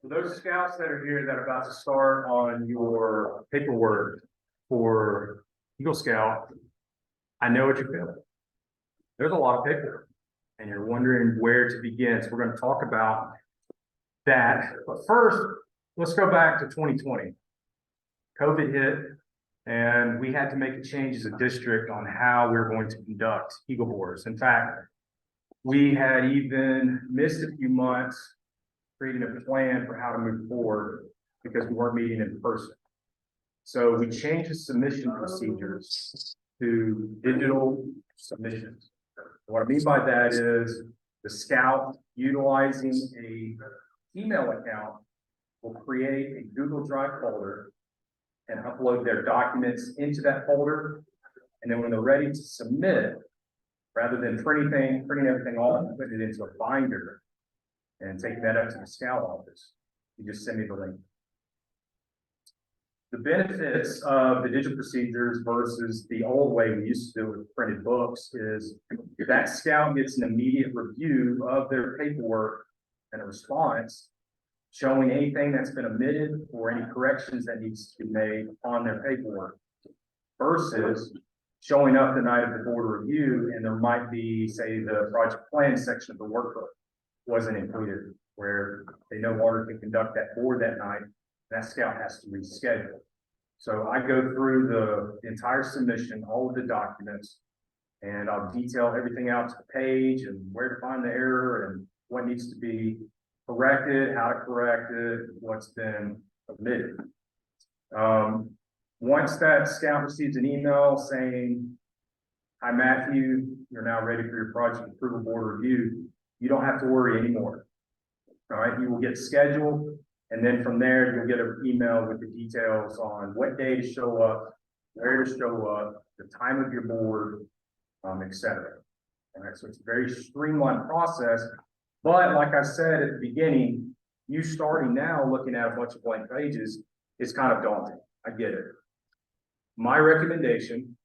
For those scouts that are here that are about to start on your paperwork for Eagle Scout, I know what you're feeling. There's a lot of paperwork and you're wondering where to begin. So we're going to talk about that. But first, let's go back to 2020. COVID hit and we had to make a change as a district on how we were going to conduct Eagle Boards. In fact, we had even missed a few months creating a plan for how to move forward because we weren't meeting in person. So we changed the submission procedures to digital submissions. What I mean by that is the scout utilizing a email account will create a Google Drive folder and upload their documents into that folder. And then when they're ready to submit, rather than printing everything off and putting it into a binder and taking that up to the scout office, you just send me the link. The benefits of the digital procedures versus the old way we used to do it with printed books is that scout gets an immediate review of their paperwork and a response showing anything that's been omitted or any corrections that needs to be made on their paperwork versus showing up the night of the board review and there might be, say, the project plan section of the workbook wasn't included, where they no longer can conduct that board that night. That scout has to reschedule. So I go through the entire submission, all of the documents, and I'll detail everything out to the page and where to find the error and what needs to be corrected, how to correct it, what's been omitted. Once that scout receives an email saying, "Hi Matthew, you're now ready for your project approval board review," you don't have to worry anymore. All right, you will get scheduled, and then from there, you'll get an email with the details on what day to show up, where to show up, the time of your board, etc. All right, so it's a very streamlined process. But like I said at the beginning, you starting now looking at a bunch of blank pages is kind of daunting. I get it. My recommendation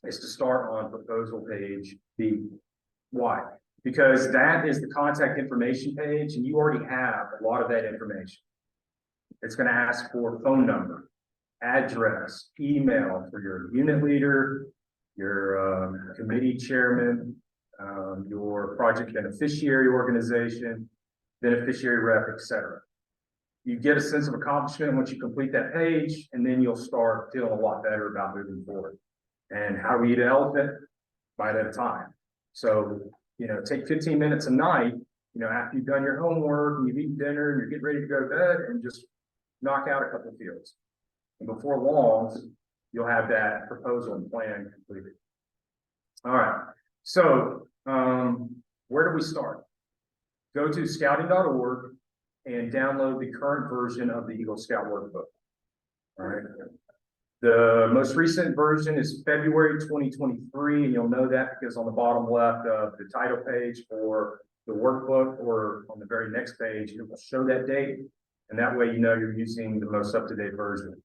is to start on proposal page B. Why? Because that is the contact information page and you already have a lot of that information. It's going to ask for phone number, address, email for your unit leader, your committee chairman, your project beneficiary organization, beneficiary rep, etc. You get a sense of accomplishment once you complete that page, and then you'll start feeling a lot better about moving forward. And how do we eat an elephant? Bite at a time. So, take 15 minutes a night, after you've done your homework and you've eaten dinner and you're getting ready to go to bed, and just knock out a couple of fields. And before long, you'll have that proposal and plan completed. All right. So, where do we start? Go to scouting.org and download the current version of the Eagle Scout workbook. All right. The most recent version is February 2023, and you'll know that because on the bottom left of the title page for the workbook or on the very next page, it will show that date, and that way you know you're using the most up-to-date version.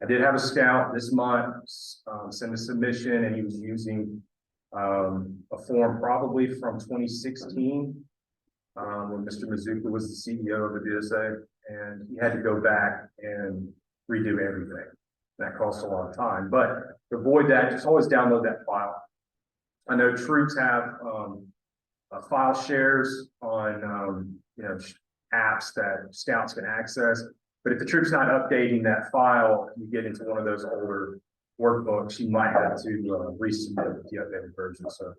I did have a scout this month send a submission, and he was using a form probably from 2016 when Mr. Mizuka was the CEO of the BSA, and he had to go back and redo everything. That costs a lot of time, but to avoid that, just always download that file. I know troops have file shares on apps that scouts can access, but if the troop's not updating that file, you get into one of those older workbooks, you might have to resubmit with the updated version, so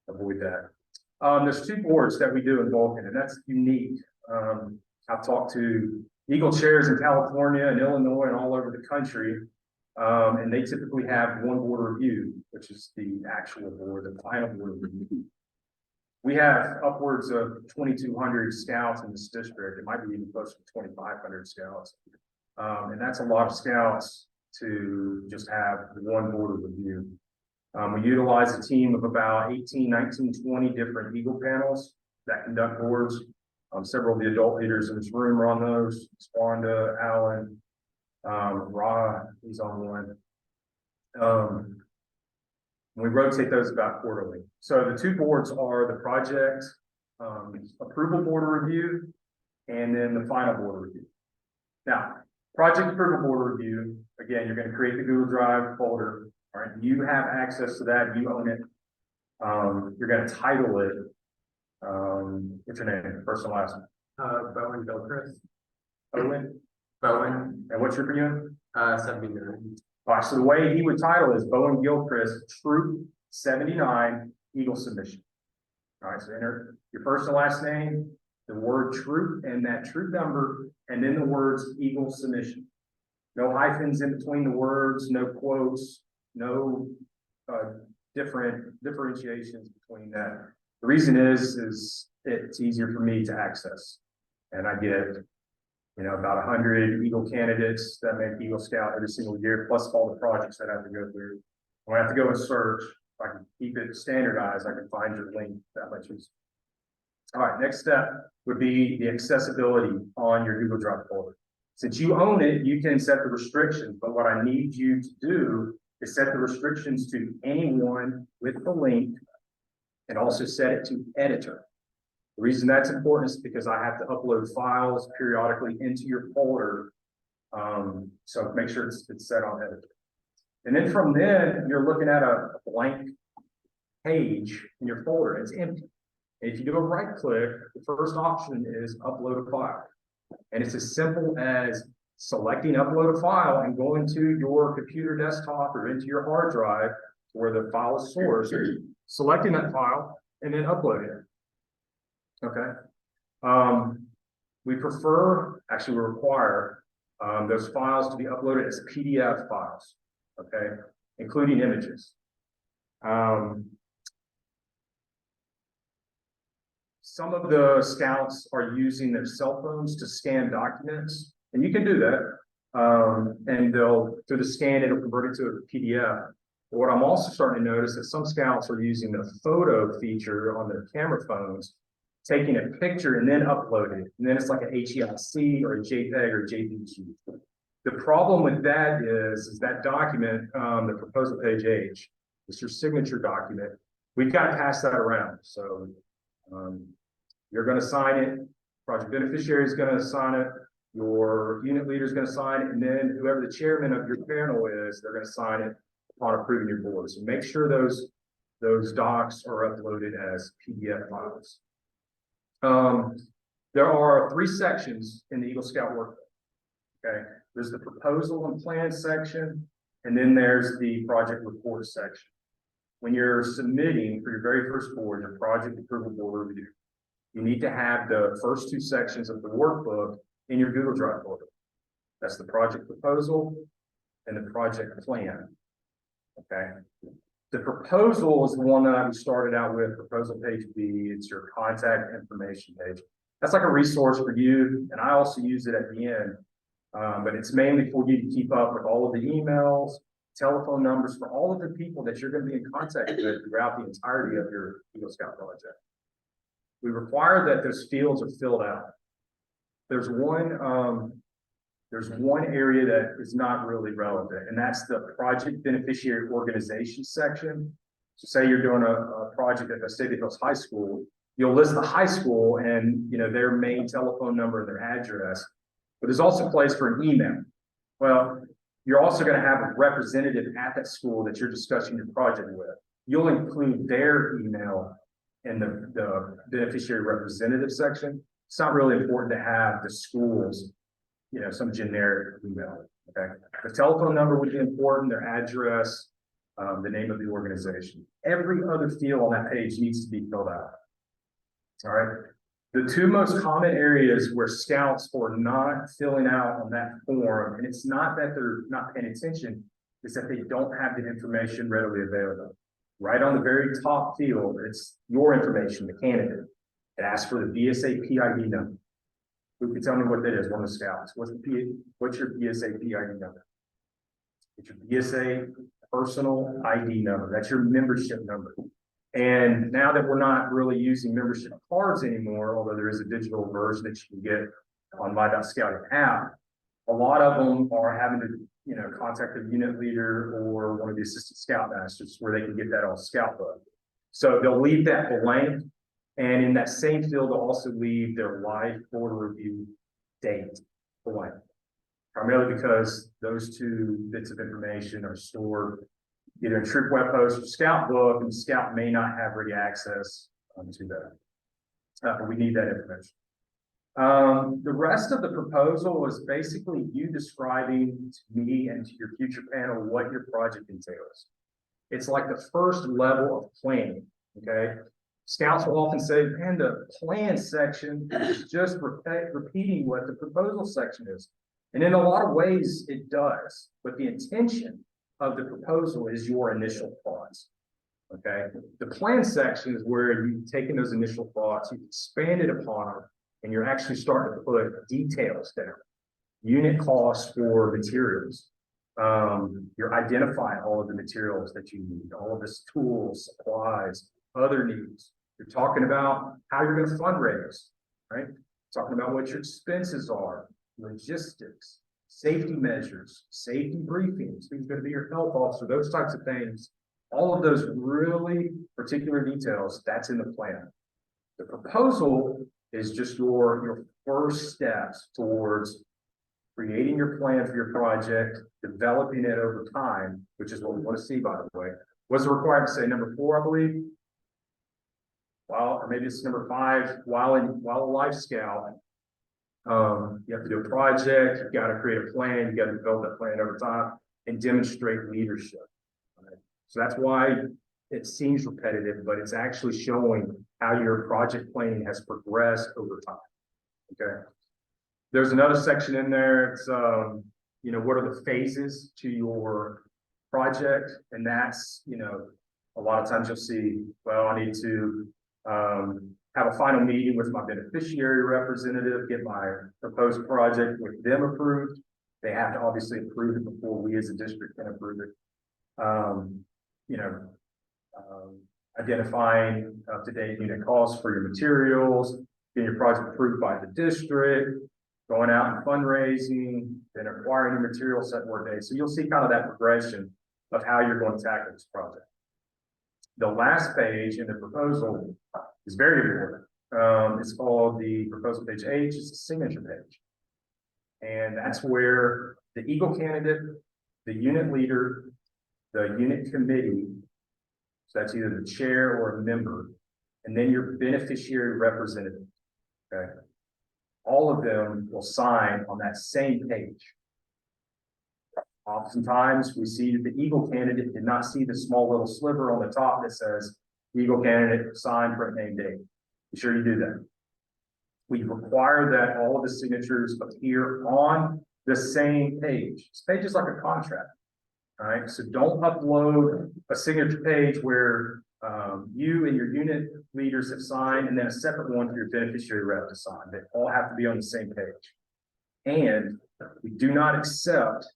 avoid that. There's two boards that we do in Vulcan, and that's unique. I've talked to Eagle chairs in California and Illinois and all over the country, and they typically have one board review, which is the actual board, the final board review. We have upwards of 2,200 scouts in this district. It might be even closer to 2,500 scouts, and that's a lot of scouts to just have one board review. We utilize a team of about 18, 19, 20 different Eagle panels that conduct boards. Several of the adult leaders in this room are on those. Swanda, Alan, Ra, he's on one. We rotate those about quarterly. So the two boards are the project approval board review and then the final board review. Now, project approval board review, again, you're going to create the Google Drive folder. All right, you have access to that, you own it. You're going to title it. What's your name? First and last name? Bowen Gilchrist. Owen. Bowen. And what's your premium? 79. All right, so the way he would title is Bowen Gilchrist Troop 79 Eagle Submission. All right, so enter your first and last name, the word troop and that troop number, and then the words Eagle Submission. No hyphens in between the words, no quotes, no differentiations between that. The reason is it's easier for me to access. And I get, about 100 Eagle candidates that make Eagle Scout every single year, plus all the projects that I have to go through. When I have to go and search, if I can keep it standardized, I can find your link that much easier. All right, next step would be the accessibility on your Google Drive folder. Since you own it, you can set the restrictions, but what I need you to do is set the restrictions to anyone with the link and also set it to editor. The reason that's important is because I have to upload files periodically into your folder. So make sure it's set on editor. And then from then, you're looking at a blank page in your folder. It's empty. And if you do a right click, the first option is upload a file. And it's as simple as selecting upload a file and going to your computer desktop or into your hard drive where the file is sourced, selecting that file and then uploading it. Okay. We require those files to be uploaded as PDF files, okay, including images. Some of the scouts are using their cell phones to scan documents, and you can do that. And through the scan, it'll convert it to a PDF. But what I'm also starting to notice is some scouts are using the photo feature on their camera phones, taking a picture and then uploading it. And then it's like an HEIC or a JPEG or a JPG. The problem with that is that document, the proposal page H, it's your signature document. We've got to pass that around. So you're going to sign it. Project beneficiary is going to sign it. Your unit leader is going to sign it. And then whoever the chairman of your panel is, they're going to sign it upon approving your board. So make sure those docs are uploaded as PDF files. There are 3 sections in the Eagle Scout workbook. Okay, there's the proposal and plan section, and then there's the project report section. When you're submitting for your very first board, your project approval board review, you need to have the first 2 sections of the workbook in your Google Drive folder. That's the project proposal and the project plan. Okay. The proposal is the one that we started out with, proposal page B. It's your contact information page. That's like a resource for you, and I also use it at the end. But it's mainly for you to keep up with all of the emails, telephone numbers for all of the people that you're going to be in contact with throughout the entirety of your Eagle Scout project. We require that those fields are filled out. There's one area that is not really relevant, and that's the project beneficiary organization section. So say you're doing a project at the State Hills High School, you'll list the high school and their main telephone number and their address, but there's also a place for an email. Well, you're also going to have a representative at that school that you're discussing your project with. You'll include their email in the beneficiary representative section. It's not really important to have the schools, some generic email. Okay, the telephone number would be important, their address, the name of the organization. Every other field on that page needs to be filled out. All right. The 2 most common areas where scouts are not filling out on that form, and it's not that they're not paying attention, is that they don't have the information readily available. Right on the very top field, it's your information, the candidate. It asks for the BSA PID number. Who can tell me what that is? One of the scouts. What's your BSA PID number? It's your BSA personal ID number. That's your membership number. And now that we're not really using membership cards anymore, although there is a digital version that you can get on My.Scouting app, a lot of them are having to, contact the unit leader or one of the assistant scoutmasters where they can get that on Scout Book. So they'll leave that blank, And in that same field, they'll also leave their live board review date blank. Primarily because those two bits of information are stored either in Troop Web Host or Scout Book, and Scout may not have ready access to that. But we need that information. The rest of the proposal is basically you describing to me and to your future panel what your project entails. It's like the first level of planning, okay? Scouts will often say, man, the plan section is just repeating what the proposal section is. And in a lot of ways, it does. But the intention of the proposal is your initial thoughts, okay? The plan section is where you've taken those initial thoughts, you've expanded upon them, and you're actually starting to put details down. Unit costs for materials. You're identifying all of the materials that you need, all of this tools, supplies, other needs. You're talking about how you're going to fundraise, right? Talking about what your expenses are, logistics, safety measures, safety briefings, who's going to be your health officer, those types of things. All of those really particular details, that's in the plan. The proposal is just your first steps towards creating your plan for your project, developing it over time, which is what we want to see, by the way. What's the requirement to say number 4, I believe? Well, or maybe it's number 5, while a life scout, you have to do a project, you've got to create a plan, you've got to develop that plan over time and demonstrate leadership. Right? So that's why it seems repetitive, but it's actually showing how your project planning has progressed over time. Okay. There's another section in there. It's, you know, what are the phases to your project? And that's, you know, a lot of times you'll see, well, I need to have a final meeting with my beneficiary representative, get my proposed project with them approved. They have to obviously approve it before we as a district can approve it. You know, identifying up-to-date unit costs for your materials, getting your project approved by the district, going out and fundraising, then acquiring the material, set more dates. So you'll see kind of that progression of how you're going to tackle this project. The last page in the proposal is very important. It's called the proposal page H. It's the signature page. And that's where the Eagle candidate, the unit leader, the unit committee, so that's either the chair or a member, and then your beneficiary representative, okay? All of them will sign on that same page. Oftentimes, we see that the Eagle candidate did not see the small little sliver on the top that says Eagle candidate, sign, print, name, date. Be sure you do that. We require that all of the signatures appear on the same page. This page is like a contract. All right, so don't upload a signature page where you and your unit leaders have signed and then a separate one for your beneficiary rep to sign. They all have to be on the same page. And we do not accept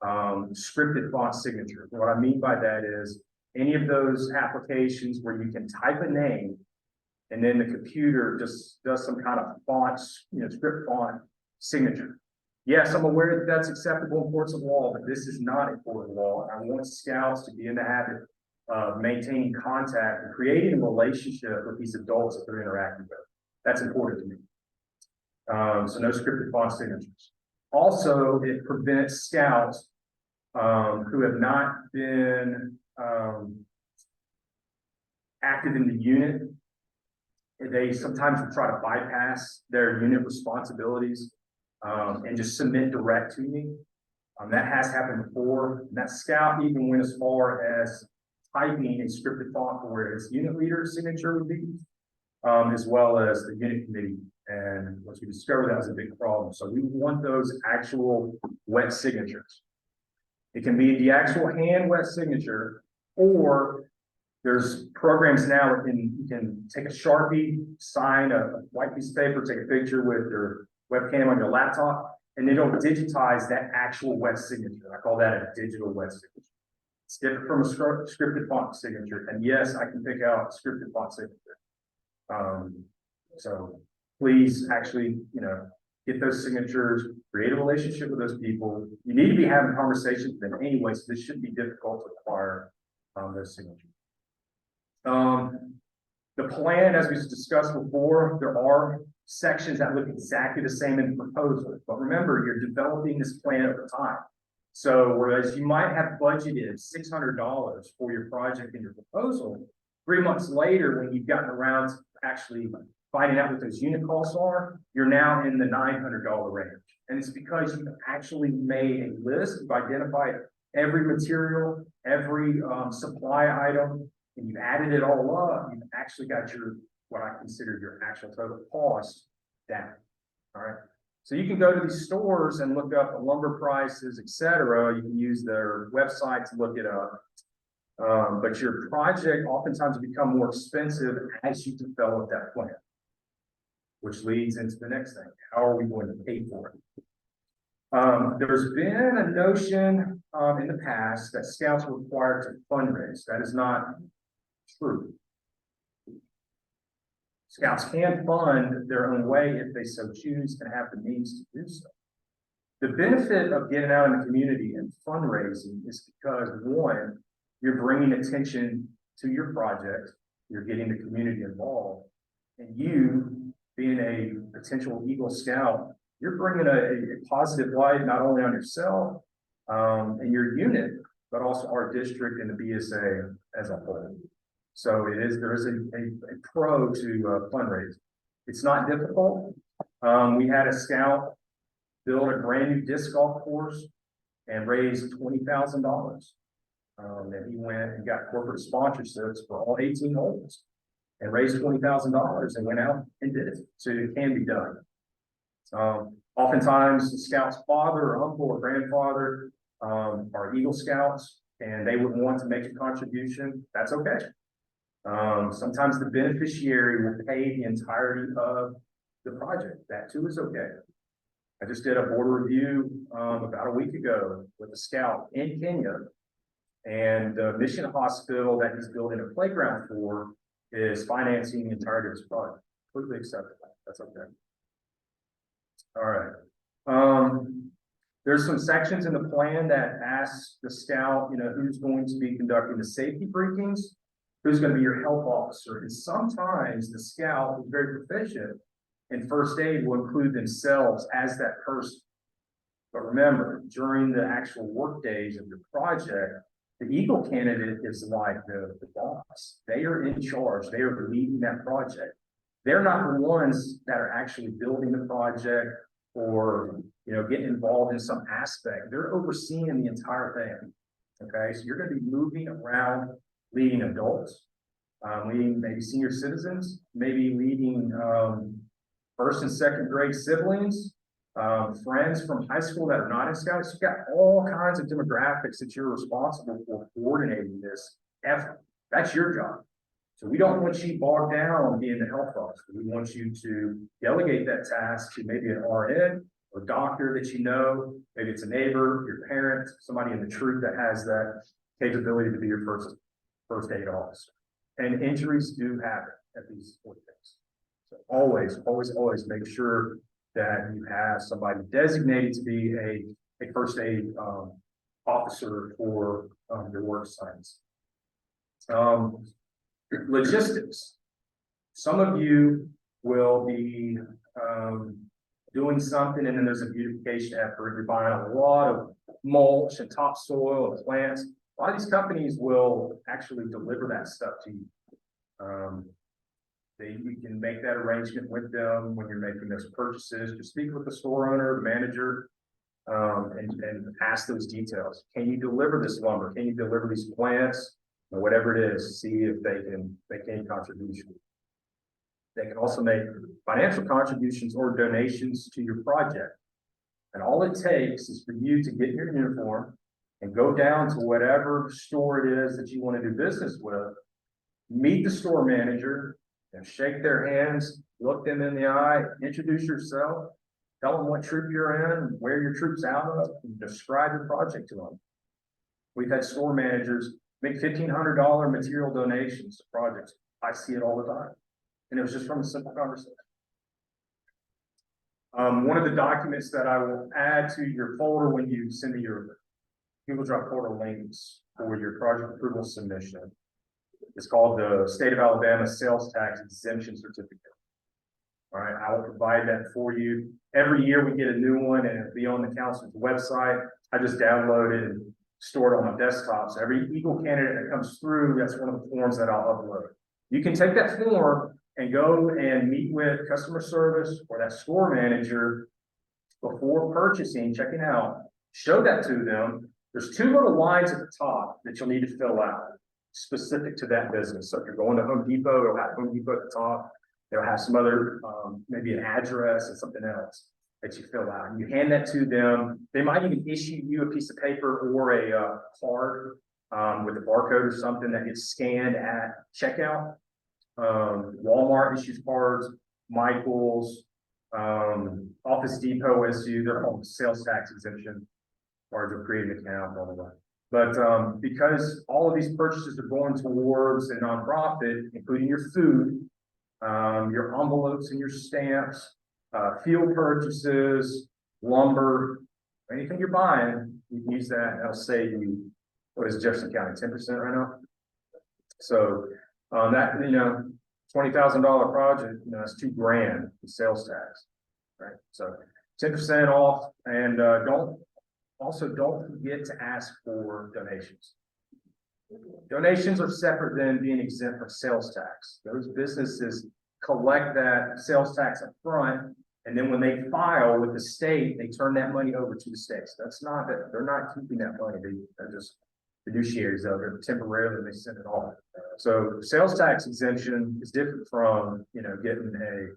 scripted font signature. What I mean by that is any of those applications where you can type a name and then the computer just does some kind of font, you know, script font signature. Yes, I'm aware that that's acceptable in courts of law, but this is not a court of law. I want scouts to be in the habit of maintaining contact and creating a relationship with these adults that they're interacting with. That's important to me. So no scripted font signatures. Also, it prevents scouts who have not been active in the unit. They sometimes will try to bypass their unit responsibilities and just submit direct to me. That has happened before. And that scout even went as far as typing a scripted font where its unit leader's signature would be, as well as the unit committee. And once we discovered that was a big problem. So we want those actual wet signatures. It can be the actual hand wet signature, or there's programs now where you can take a Sharpie, sign a white piece of paper, take a picture with your webcam on your laptop, and then it'll digitize that actual wet signature. I call that a digital wet signature. It's different from a scripted font signature. And yes, I can pick out a scripted font signature. So please actually, you know, get those signatures, create a relationship with those people. You need to be having conversations with them anyway, so this shouldn't be difficult to acquire those signatures. The plan, as we discussed before, there are sections that look exactly the same in the proposal, but remember, you're developing this plan over time. So whereas you might have budgeted $600 for your project in your proposal, 3 months later, when you've gotten around to actually finding out what those unit costs are, you're now in the $900 range. And it's because you've actually made a list, you've identified every material, every supply item, and you've added it all up. You've actually got your, what I consider your actual total cost down. All right. So you can go to these stores and look up the lumber prices, etc. You can use their website to look it up. But your project oftentimes will become more expensive as you develop that plan, which leads into the next thing. How are we going to pay for it? There's been a notion in the past that scouts were required to fundraise. That is not true. Scouts can fund their own way if they so choose and have the means to do so. The benefit of getting out in the community and fundraising is because, one, you're bringing attention to your project, you're getting the community involved, and you, being a potential Eagle Scout, you're bringing a positive light not only on yourself and your unit, but also our district and the BSA as a whole. So there is a pro to fundraising. It's not difficult. We had a scout build a brand new disc golf course and raised $20,000. And he went and got corporate sponsorships for all 18 holes and raised $20,000 and went out and did it. So it can be done. Oftentimes the scout's father or uncle or grandfather are Eagle Scouts and they would want to make a contribution. That's okay. Sometimes the beneficiary will pay the entirety of the project. That too is okay. I just did a board review about a week ago with a scout in Kenya, and the mission hospital that he's building a playground for is financing the entirety of his project. Completely acceptable. That's okay. All right. There's some sections in the plan that ask the scout, who's going to be conducting the safety briefings, who's going to be your health officer. And sometimes the scout who's very proficient in first aid will include themselves as that person. But remember, during the actual work days of your project, the Eagle candidate is like the boss. They are in charge. They are leading that project. They're not the ones that are actually building the project or getting involved in some aspect. They're overseeing the entire thing. Okay, so you're going to be moving around, leading adults, leading maybe senior citizens, maybe leading first and second grade siblings, friends from high school that are not in scouts. You've got all kinds of demographics that you're responsible for coordinating this effort. That's your job. So we don't want you bogged down on being the health officer. We want you to delegate that task to maybe an RN or doctor that you know. Maybe it's a neighbor, your parent, somebody in the troop that has that capability to be your first aid officer. And injuries do happen at these sport things. So always make sure that you have somebody designated to be a first aid officer for your work sites. Logistics. Some of you will be doing something and then there's a beautification effort. You're buying a lot of mulch and topsoil and plants. A lot of these companies will actually deliver that stuff to you. You can make that arrangement with them when you're making those purchases. Just speak with the store owner, the manager, and ask those details. Can you deliver this lumber? Can you deliver these plants? Or whatever it is, see if they can make any contribution. They can also make financial contributions or donations to your project. And all it takes is for you to get your uniform and go down to whatever store it is that you want to do business with, meet the store manager, and shake their hands, look them in the eye, introduce yourself, tell them what troop you're in, where your troop's out of, and describe your project to them. We've had store managers make $1,500 material donations to projects. I see it all the time. And it was just from a simple conversation. One of the documents that I will add to your folder when you send me your Google Drive portal links for your project approval submission It's called the State of Alabama Sales Tax Exemption Certificate. All right, I will provide that for you. Every year we get a new one and it'll be on the council's website. I just download it and store it on my desktop. So every Eagle candidate that comes through, that's one of the forms that I'll upload. You can take that form and go and meet with customer service or that store manager before purchasing, checking out, show that to them. There's two little lines at the top that you'll need to fill out specific to that business. So if you're going to Home Depot, it'll have Home Depot at the top. They'll have some other, maybe an address and something else that you fill out. And you hand that to them. They might even issue you a piece of paper or a card with a barcode or something that gets scanned at checkout. Walmart issues cards, Michael's, Office Depot issue, they're called sales tax exemption cards or create an account, blah, blah, blah. But because all of these purchases are going towards a nonprofit, including your food, your envelopes and your stamps, field purchases, lumber, anything you're buying, you can use that. That'll save you, what is Jefferson County, 10% right now? So that, $20,000 project, that's $2,000 in sales tax, right? So 10% off, and don't forget to ask for donations. Donations are separate than being exempt from sales tax. Those businesses collect that sales tax up front, and then when they file with the state, they turn that money over to the state. So that's not that they're not keeping that money. They're just fiduciaries of it temporarily. They send it off. So sales tax exemption is different from getting a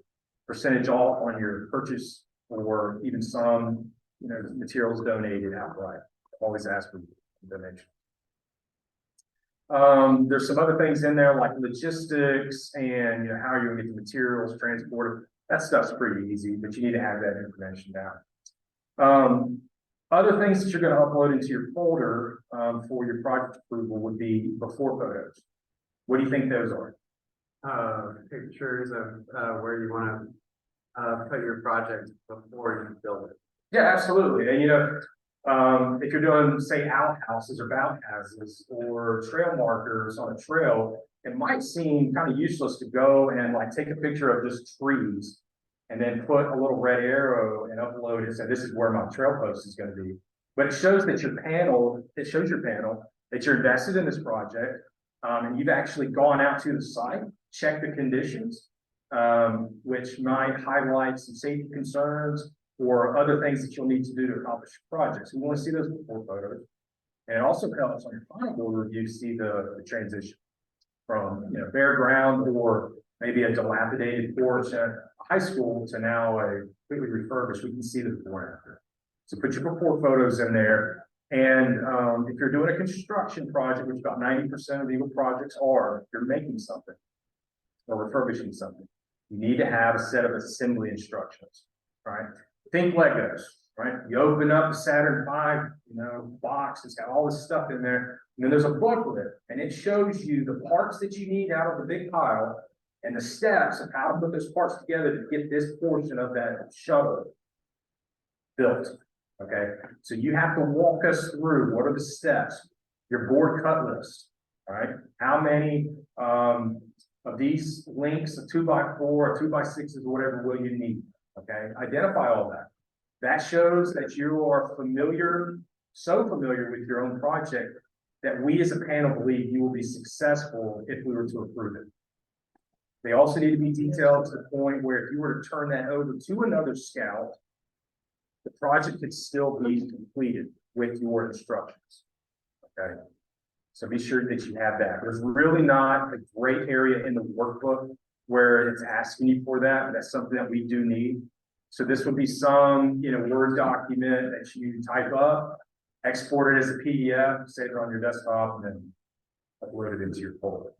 percentage off on your purchase or even some materials donated outright. Always ask for donation. There's some other things in there like logistics and how you're gonna get the materials transported. That stuff's pretty easy, but you need to have that information down. Other things that you're going to upload into your folder for your project approval would be before photos. What do you think those are? Pictures of where you want to put your project before you build it. Yeah, absolutely. And if you're doing, say, outhouses or outhouses or trail markers on a trail, it might seem kind of useless to go and take a picture of just trees and then put a little red arrow and upload it and say, this is where my trail post is going to be. But it shows that your panel that you're invested in this project, and you've actually gone out to the site, checked the conditions, which might highlight some safety concerns or other things that you'll need to do to accomplish your project. So we want to see those before photos. And it also helps on your final board review to see the transition from bare ground or maybe a dilapidated porch at a high school to now a completely refurbished. We can see the before and after. So put your before photos in there. And if you're doing a construction project, which about 90% of legal projects are, if you're making something or refurbishing something, you need to have a set of assembly instructions, right? Think Legos, right? You open up the Saturn V, box, it's got all this stuff in there. And then there's a booklet and it shows you the parts that you need out of the big pile and the steps of how to put those parts together to get this portion of that shuttle built. Okay, so you have to walk us through what are the steps, your board cut list, all right? How many of these links, a 2x4 or 2x6s, or whatever will you need? Okay, identify all that. That shows that you are so familiar with your own project that we as a panel believe you will be successful if we were to approve it. They also need to be detailed to the point where if you were to turn that over to another scout, the project could still be completed with your instructions, okay? So be sure that you have that. There's really not a great area in the workbook where it's asking you for that. That's something that we do need. So this would be some, Word document that you type up, export it as a PDF, save it on your desktop, and then upload it into your folder.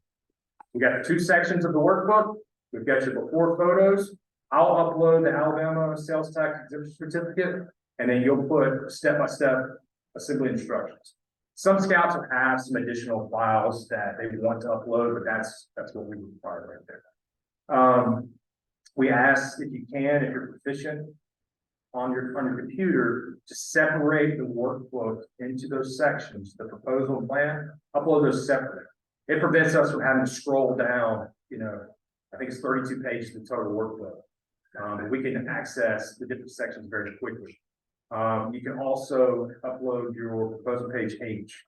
We got 2 sections of the workbook. We've got your before photos. I'll upload the Alabama sales tax exemption certificate, and then you'll put step-by-step assembly instructions. Some scouts will have some additional files that they want to upload, but that's what we require right there. We ask if you can, if you're proficient on your computer, to separate the workbook into those sections, the proposal and plan, upload those separately. It prevents us from having to scroll down, I think it's 32 pages of total workflow. And we can access the different sections very quickly. You can also upload your proposal page H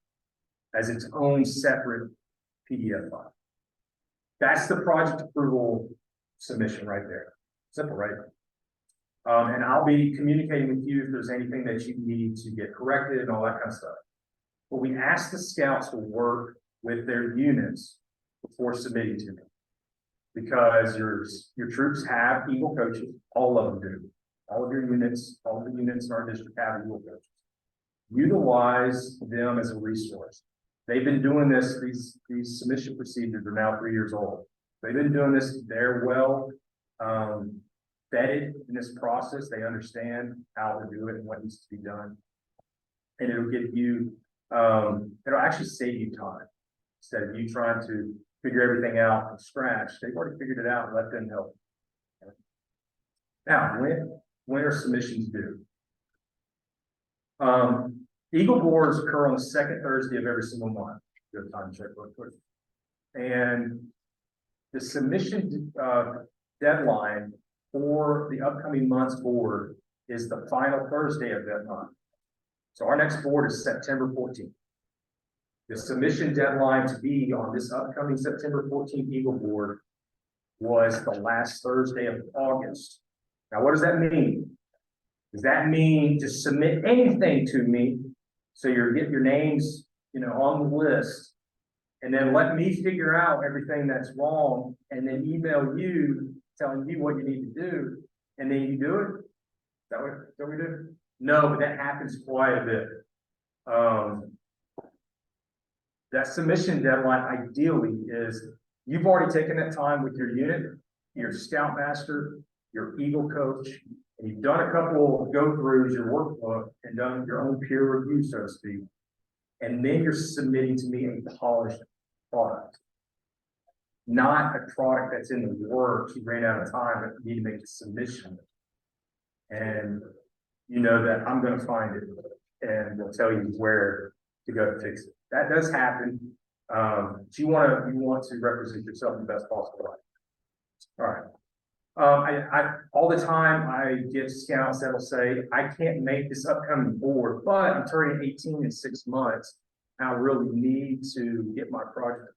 as its own separate PDF file. That's the project approval submission right there. Simple, right? And I'll be communicating with you if there's anything that you need to get corrected and all that kind of stuff. But we ask the scouts to work with their units before submitting to me. Because your troops have Eagle coaches, all of them do. All of your units, all of the units in our district have Eagle coaches. Utilize them as a resource. They've been doing this, these submission procedures are now 3 years old. They've been doing this, they're well vetted in this process. They understand how to do it and what needs to be done. And it'll give you, it'll actually save you time. Instead of you trying to figure everything out from scratch, they've already figured it out and let them help. Now, when are submissions due? Eagle boards occur on the second Thursday of every single month. Good time check real quick. And the submission deadline for the upcoming month's board is the final Thursday of that month. So our next board is September 14th. The submission deadline to be on this upcoming September 14th Eagle board was the last Thursday of August. Now, what does that mean? Does that mean to submit anything to me? So you're getting your names, on the list, and then let me figure out everything that's wrong, and then email you telling you what you need to do, and then you do it. Is that what we do? No, but that happens quite a bit. That submission deadline ideally is you've already taken that time with your unit, your scoutmaster, your Eagle coach, and you've done a couple of go-throughs, your workbook, and done your own peer review, so to speak. And then you're submitting to me a polished product, not a product that's in the works. You ran out of time, but you need to make a submission. And you know that I'm going to find it and we'll tell you where to go to fix it. That does happen. You want to represent yourself in the best possible way. All right. I all the time I get scouts that'll say, I can't make this upcoming board, but I'm turning 18 in 6 months. I really need to get my project,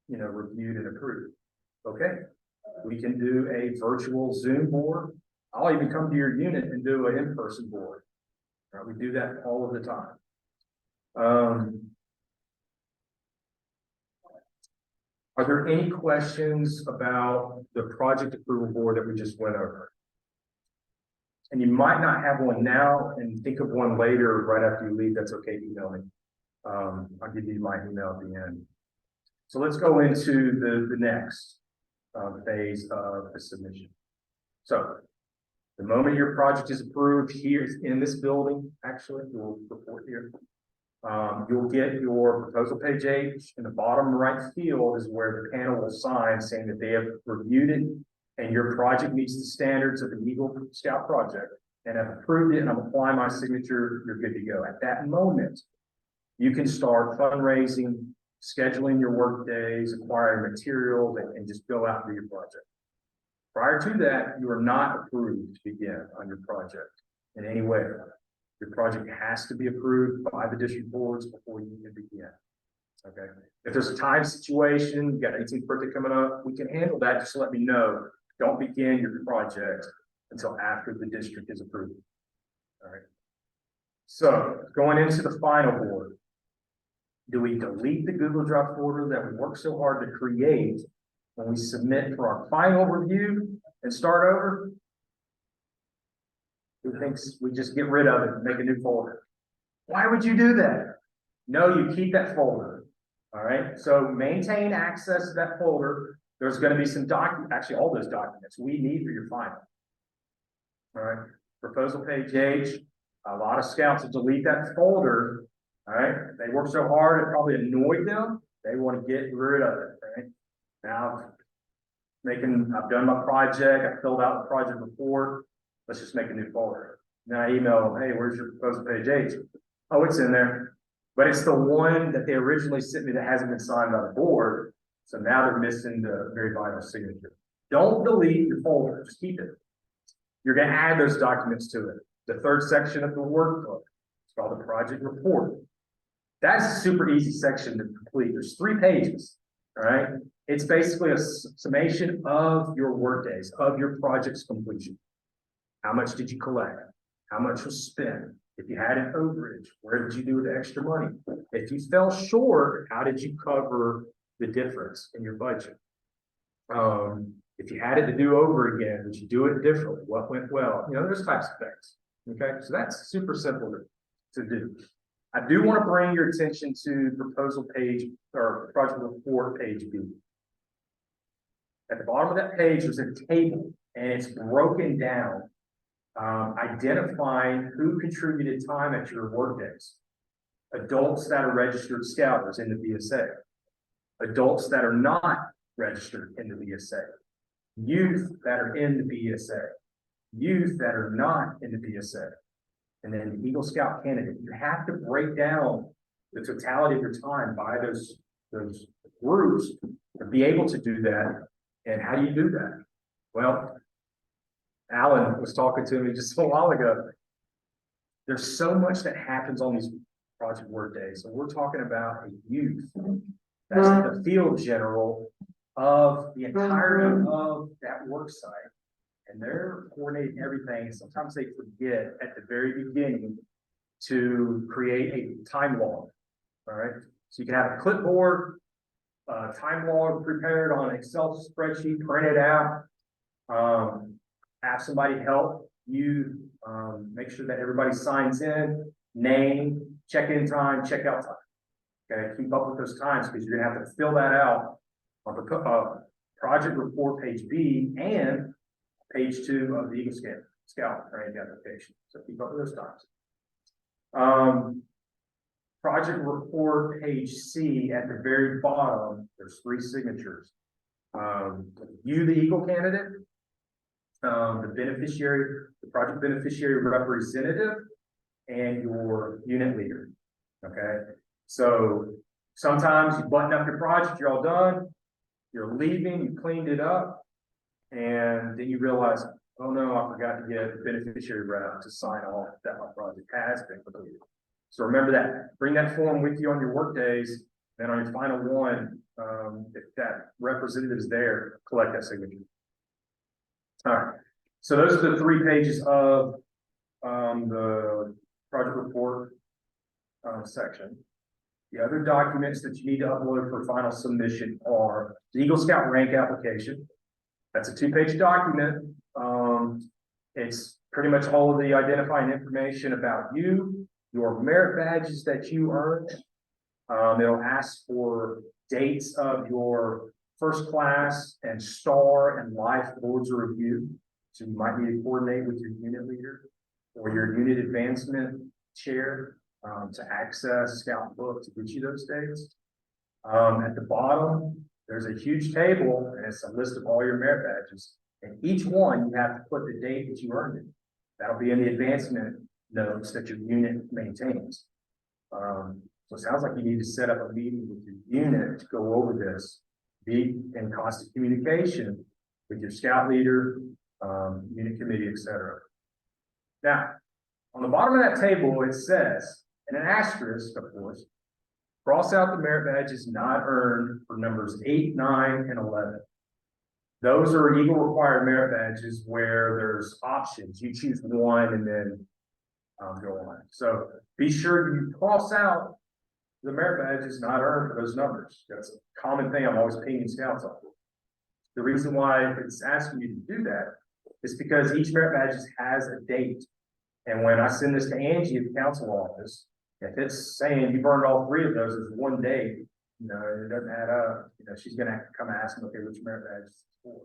reviewed and approved. Okay, we can do a virtual Zoom board. I'll even come to your unit and do an in-person board. Right, we do that all of the time. Are there any questions about the project approval board that we just went over? And you might not have one now and think of one later right after you leave. That's okay, email me. I'll give you my email at the end. So let's go into the next phase of the submission. So the moment your project is approved here in this building, actually, we'll report here. You'll get your proposal page H. In the bottom right field is where the panel will sign saying that they have reviewed it and your project meets the standards of the Eagle Scout project and have approved it, and I'm applying my signature. You're good to go. At that moment, you can start fundraising, scheduling your work days, acquiring materials, and just go out and do your project. Prior to that, you are not approved to begin on your project in any way. Your project has to be approved by the district boards before you can begin. Okay. If there's a time situation, you got 18th birthday coming up, we can handle that. Just let me know. Don't begin your project until after the district is approved. All right. So going into the final board, do we delete the Google Drive folder that we worked so hard to create when we submit for our final review and start over? Who thinks we just get rid of it and make a new folder? Why would you do that? No, you keep that folder. All right. So maintain access to that folder. There's going to be some actually all those documents we need for your final. All right. Proposal page H. A lot of scouts will delete that folder. All right. They work so hard, it probably annoyed them. They want to get rid of it. Right. Now, I've done my project. I filled out the project report. Let's just make a new folder. Now I email them, hey, where's your proposal page H? Oh, it's in there. But it's the one that they originally sent me that hasn't been signed by the board. So now they're missing the very vital signature. Don't delete your folder, just keep it. You're gonna add those documents to it. The third section of the workbook, it's called the project report. That's a super easy section to complete. There's 3 pages, all right? It's basically a summation of your work days, of your project's completion. How much did you collect? How much was spent? If you had an overage, where did you do with the extra money? If you fell short, how did you cover the difference in your budget? If you had it to do over again, would you do it differently? What went well? You know, those types of things. Okay, so that's super simple to do. I do want to bring your attention to proposal page or project report page B. At the bottom of that page, there's a table and it's broken down, identifying who contributed time at your work days. Adults that are registered scouters in the BSA. Adults that are not registered in the BSA. Youth that are in the BSA. Youth that are not in the BSA. And then the Eagle Scout candidate. You have to break down the totality of your time by those groups to be able to do that. And how do you do that? Well, Alan was talking to me just a while ago. There's so much that happens on these project work days. So we're talking about a youth that's the field general of the entirety of that work site. And they're coordinating everything. Sometimes they forget at the very beginning to create a time log. All right. So you can have a clipboard, time log prepared on an Excel spreadsheet, print it out. Have somebody help you make sure that everybody signs in, name, check-in time, check-out time. Okay, keep up with those times because you're gonna have to fill that out on the project report page B and page 2 of the Eagle Scout training application. So keep up with those times. Project report page C at the very bottom, there's 3 signatures. You, the Eagle candidate, the beneficiary, the project beneficiary representative, and your unit leader. Okay, so sometimes you button up your project, you're all done, you're leaving, you cleaned it up, and then you realize, oh no, I forgot to get the beneficiary rep to sign off that my project has been completed. So remember that, bring that form with you on your work days, and on your final one, if that representative is there, collect that signature. All right, so those are the 3 pages of the project report section. The other documents that you need to upload for final submission are the Eagle Scout rank application. That's a 2-page document. It's pretty much all of the identifying information about you, your merit badges that you earned. It'll ask for dates of your first class and star and life boards of review. So you might need to coordinate with your unit leader or your unit advancement chair to access Scout Book to get you those dates. At the bottom, there's a huge table and it's a list of all your merit badges. And each one you have to put the date that you earned it. That'll be in the advancement notes that your unit maintains. So it sounds like you need to set up a meeting with your unit to go over this. Be in constant communication with your scout leader, unit committee, etc. Now, on the bottom of that table, it says, and an asterisk, of course, cross out the merit badges not earned for numbers 8, 9, and 11. Those are Eagle required merit badges where there's options. You choose one and then go on. So be sure you cross out the merit badges not earned for those numbers. That's a common thing I'm always pinging scouts on. The reason why it's asking you to do that is because each merit badge has a date. And when I send this to Angie at the council office, if it's saying you've earned all 3 of those, there's one date, you know, it doesn't add up. You know, she's gonna have to come ask me, okay, which merit badge is for?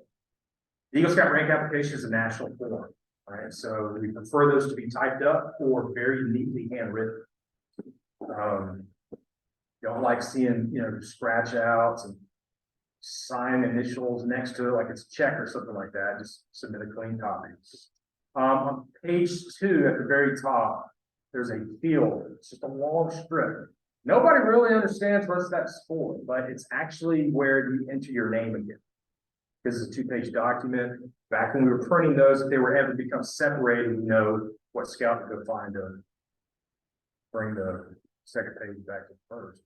The Eagle Scout rank application is a national form, right? So we prefer those to be typed up or very neatly handwritten. Don't like seeing, you know, scratch outs and sign initials next to it like it's a check or something like that. Just submit a clean copy. On page 2 at the very top, there's a field. It's just a long strip. Nobody really understands what that's for, but it's actually where you enter your name again. This is a 2-page document. Back when we were printing those, if they were ever become separated, we know what scout to go find to bring the second page back to first.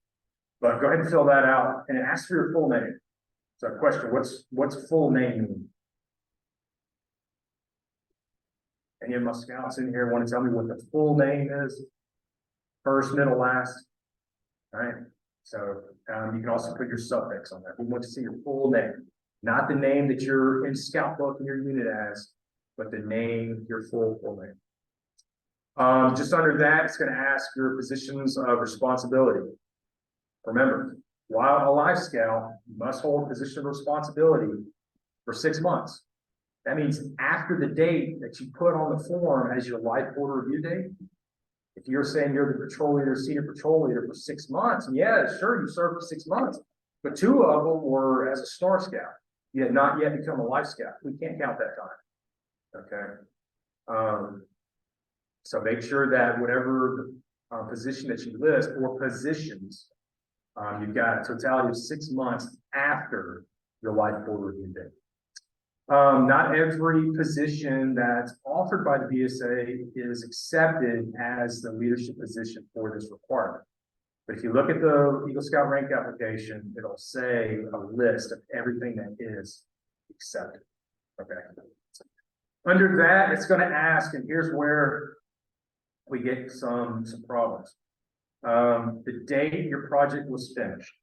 But go ahead and fill that out, and it asks for your full name. So question, what's full name mean? Any of my scouts in here want to tell me what the full name is? First, middle, last. All right. So you can also put your suffix on that. We want to see your full name, not the name that you're in scout book in your unit as, but the name, your full name. Just under that, it's going to ask your positions of responsibility. Remember, while a life scout, you must hold a position of responsibility for 6 months. That means after the date that you put on the form as your life order review date. If you're saying you're the patrol leader, senior patrol leader for 6 months, and yeah, sure, you served for 6 months, but 2 of them were as a Star Scout. You had not yet become a Life Scout. We can't count that time. Okay. So make sure that whatever position that you list or positions, you've got a totality of 6 months after your life order review date. Not every position that's offered by the BSA is accepted as the leadership position for this requirement. But if you look at the Eagle Scout rank application, it'll say a list of everything that is accepted. Okay. Under that, it's going to ask, and here's where we get some problems. The date your project was finished.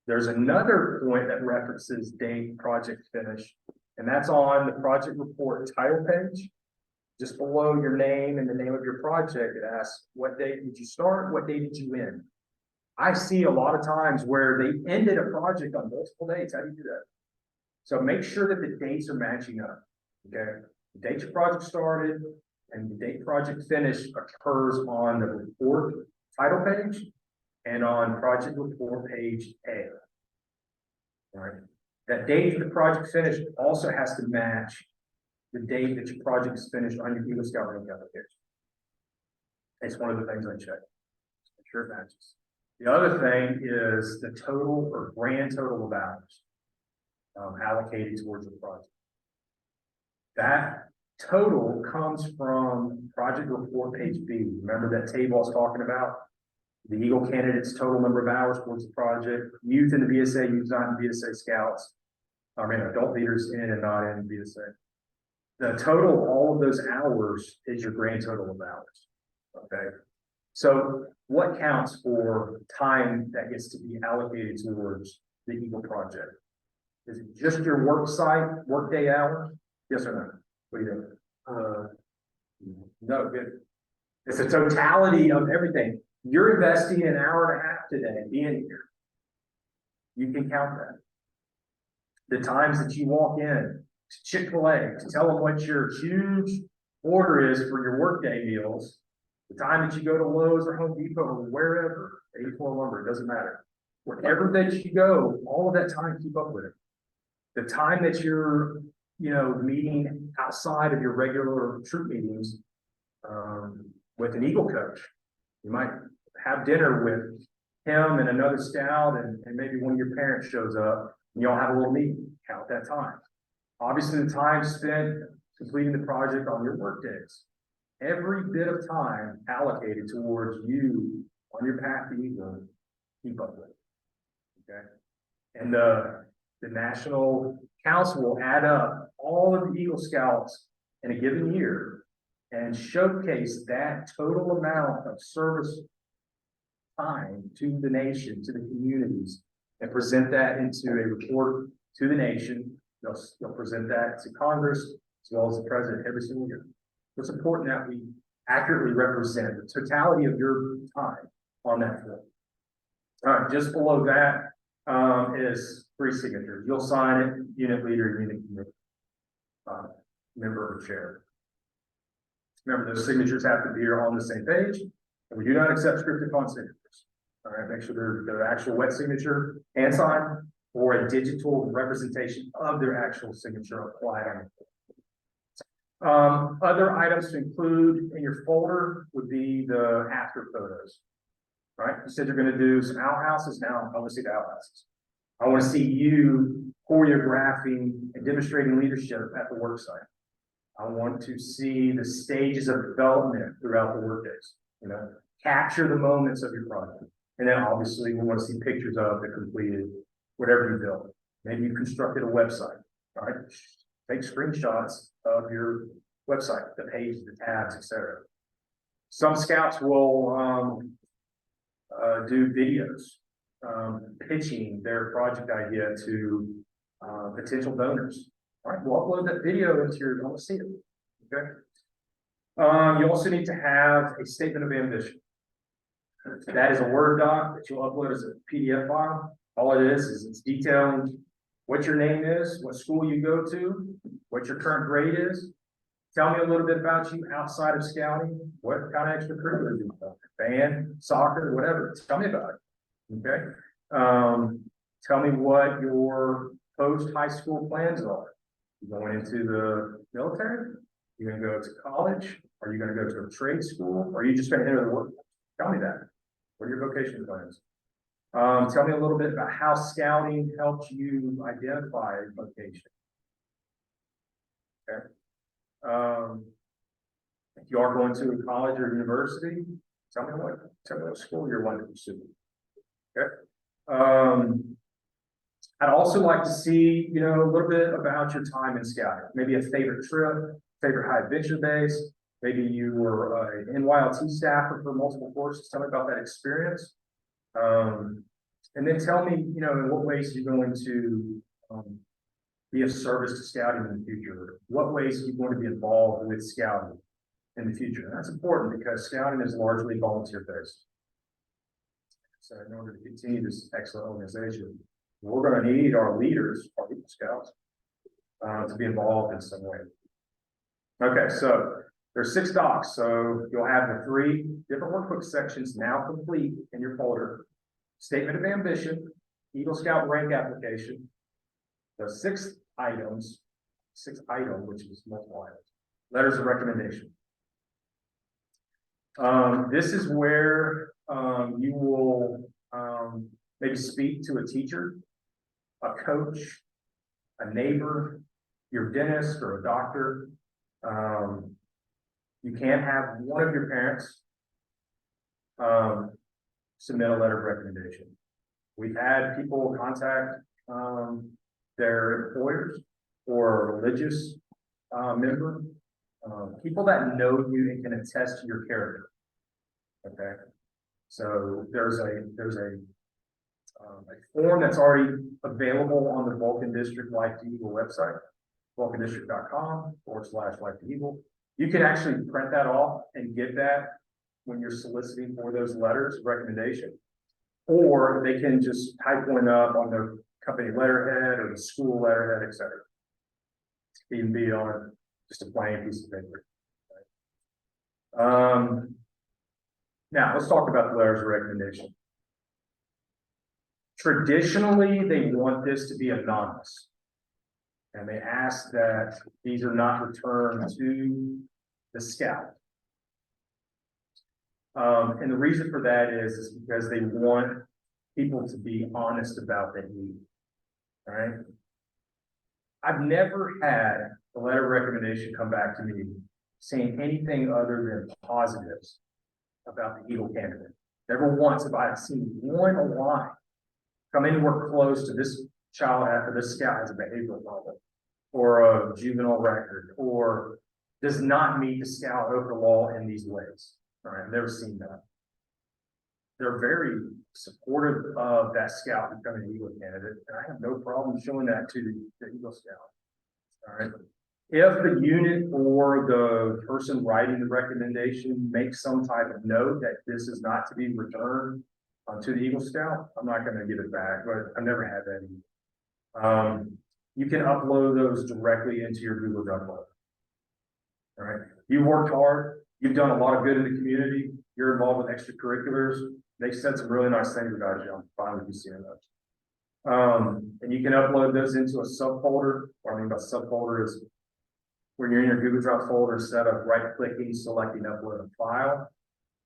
There's another point that references date project finish, and that's on the project report title page. Just below your name and the name of your project, it asks, what date did you start? What date did you end? I see a lot of times where they ended a project on multiple dates. How do you do that? So make sure that the dates are matching up. Okay. The date your project started and the date project finished occurs on the report title page and on project report page A. All right. That date that the project finished also has to match the date that your project is finished on your Eagle Scout rank application. It's one of the things I check. Make sure it matches. The other thing is the total or grand total of hours allocated towards the project. That total comes from project report page B. Remember that table I was talking about? The Eagle candidates total number of hours towards the project, youth in the BSA, youth not in BSA scouts, adult leaders in and not in BSA. The total of all of those hours is your grand total of hours. Okay. So what counts for time that gets to be allocated towards the Eagle project? Is it just your work site, work day hours? Yes or no? What do you think? No, good. It's a totality of everything. You're investing an hour and a half today being here. You can count that. The times that you walk in to Chick-fil-A to tell them what your huge order is for your workday meals, the time that you go to Lowe's or Home Depot or wherever, 84 lumber, it doesn't matter. Wherever that you go, all of that time, keep up with it. The time that you're, meeting outside of your regular troop meetings with an Eagle coach, you might have dinner with him and another scout, and maybe one of your parents shows up, and y'all have a little meeting. Count that time. Obviously, the time spent completing the project on your work days. Every bit of time allocated towards you on your path to Eagle, keep up with it. Okay. And the National Council will add up all of the Eagle Scouts in a given year and showcase that total amount of service time to the nation, to the communities, and present that into a report to the nation. They'll present that to Congress as well as the president every single year. It's important that we accurately represent the totality of your time on that form. All right, just below that is 3 signatures. You'll sign it, unit leader, unit committee, member or chair. Remember, those signatures have to be on the same page, and we do not accept scripted font signatures. All right, make sure they're actual wet signature, hand sign, or a digital representation of their actual signature applied on it. Other items to include in your folder would be the after photos. Right? You said you're gonna do some outhouses. Now I want to see the outhouses. I want to see you choreographing and demonstrating leadership at the work site. I want to see the stages of development throughout the workdays. You know, capture the moments of your project. And then obviously we want to see pictures of the completed, whatever you built. Maybe you constructed a website, all right? Take screenshots of your website, the pages, the tabs, etc. Some scouts will do videos, pitching their project idea to potential donors. All right, we'll upload that video into your, I want to see it, okay? You also need to have a statement of ambition. That is a Word doc that you'll upload as a PDF file. All it is it's detailing what your name is, what school you go to, what your current grade is. Tell me a little bit about you outside of scouting. What kind of extracurriculars you do? Band, soccer, whatever. Tell me about it. Okay. Tell me what your post-high school plans are. You going into the military? You're going to go to college? Are you going to go to a trade school? Or are you just going to enter the workforce? Tell me that. What are your vocation plans? Tell me a little bit about how scouting helps you identify a vocation. Okay. If you are going to a college or university, tell me what school you're wanting to pursue. Okay. I'd also like to see, you know, a little bit about your time in scouting. Maybe a favorite trip, favorite high adventure base. Maybe you were an NYLT staffer for multiple courses. Tell me about that experience. And then tell me, you know, in what ways you're going to be of service to scouting in the future. What ways you're going to be involved with scouting in the future. And that's important because scouting is largely volunteer-based. So in order to continue this excellent organization, we're going to need our leaders, our Eagle Scouts, to be involved in some way. Okay, so there's 6 docs. So you'll have the 3 different workbook sections now complete in your folder. Statement of ambition, Eagle Scout rank application, the 6th item, which is multiple items, letters of recommendation. This is where you will maybe speak to a teacher, a coach, a neighbor, your dentist or a doctor. You can't have one of your parents submit a letter of recommendation. We've had people contact their employers or a religious member, people that know you and can attest to your character. Okay, so there's a form that's already available on the Vulcan District Life to Eagle website, vulcandistrict.com/life to Eagle. You can actually print that off and get that when you're soliciting for those letters of recommendation, or they can just type one up on their company letterhead or the school letterhead, etc. It can be on just a plain piece of paper. Right? Now let's talk about the letters of recommendation. Traditionally, they want this to be anonymous, and they ask that these are not returned to the scout. And the reason for that is because they want people to be honest about the need. All right. I've never had a letter of recommendation come back to me saying anything other than positives about the Eagle candidate. Never once have I seen one line come anywhere close to this child after this scout has a behavioral problem or a juvenile record or does not meet the scout over the law in these ways. All right, I've never seen that. They're very supportive of that scout becoming an Eagle candidate, and I have no problem showing that to the Eagle Scout. All right. If the unit or the person writing the recommendation makes some type of note that this is not to be returned to the Eagle Scout, I'm not going to give it back, but I've never had that either. You can upload those directly into your Google Document. All right. You worked hard. You've done a lot of good in the community. You're involved with extracurriculars. They said some really nice things about you. I'm fine with you seeing those. And you can upload those into a subfolder. What I mean by subfolder is when you're in your Google Drive folder, instead of right-clicking, selecting upload a file,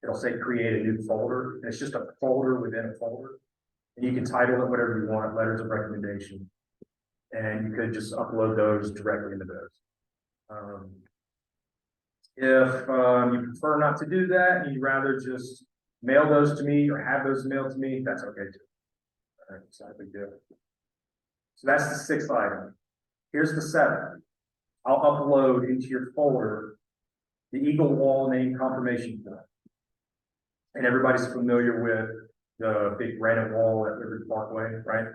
it'll say create a new folder, and it's just a folder within a folder. And you can title it whatever you want, letters of recommendation. And you could just upload those directly into those. If you prefer not to do that, and you'd rather just mail those to me or have those mailed to me, that's okay too. All right, so I big deal. So that's the sixth item. Here's the seventh. I'll upload into your folder the Eagle Wall name confirmation form. And everybody's familiar with the big granite wall at Liberty Parkway, right?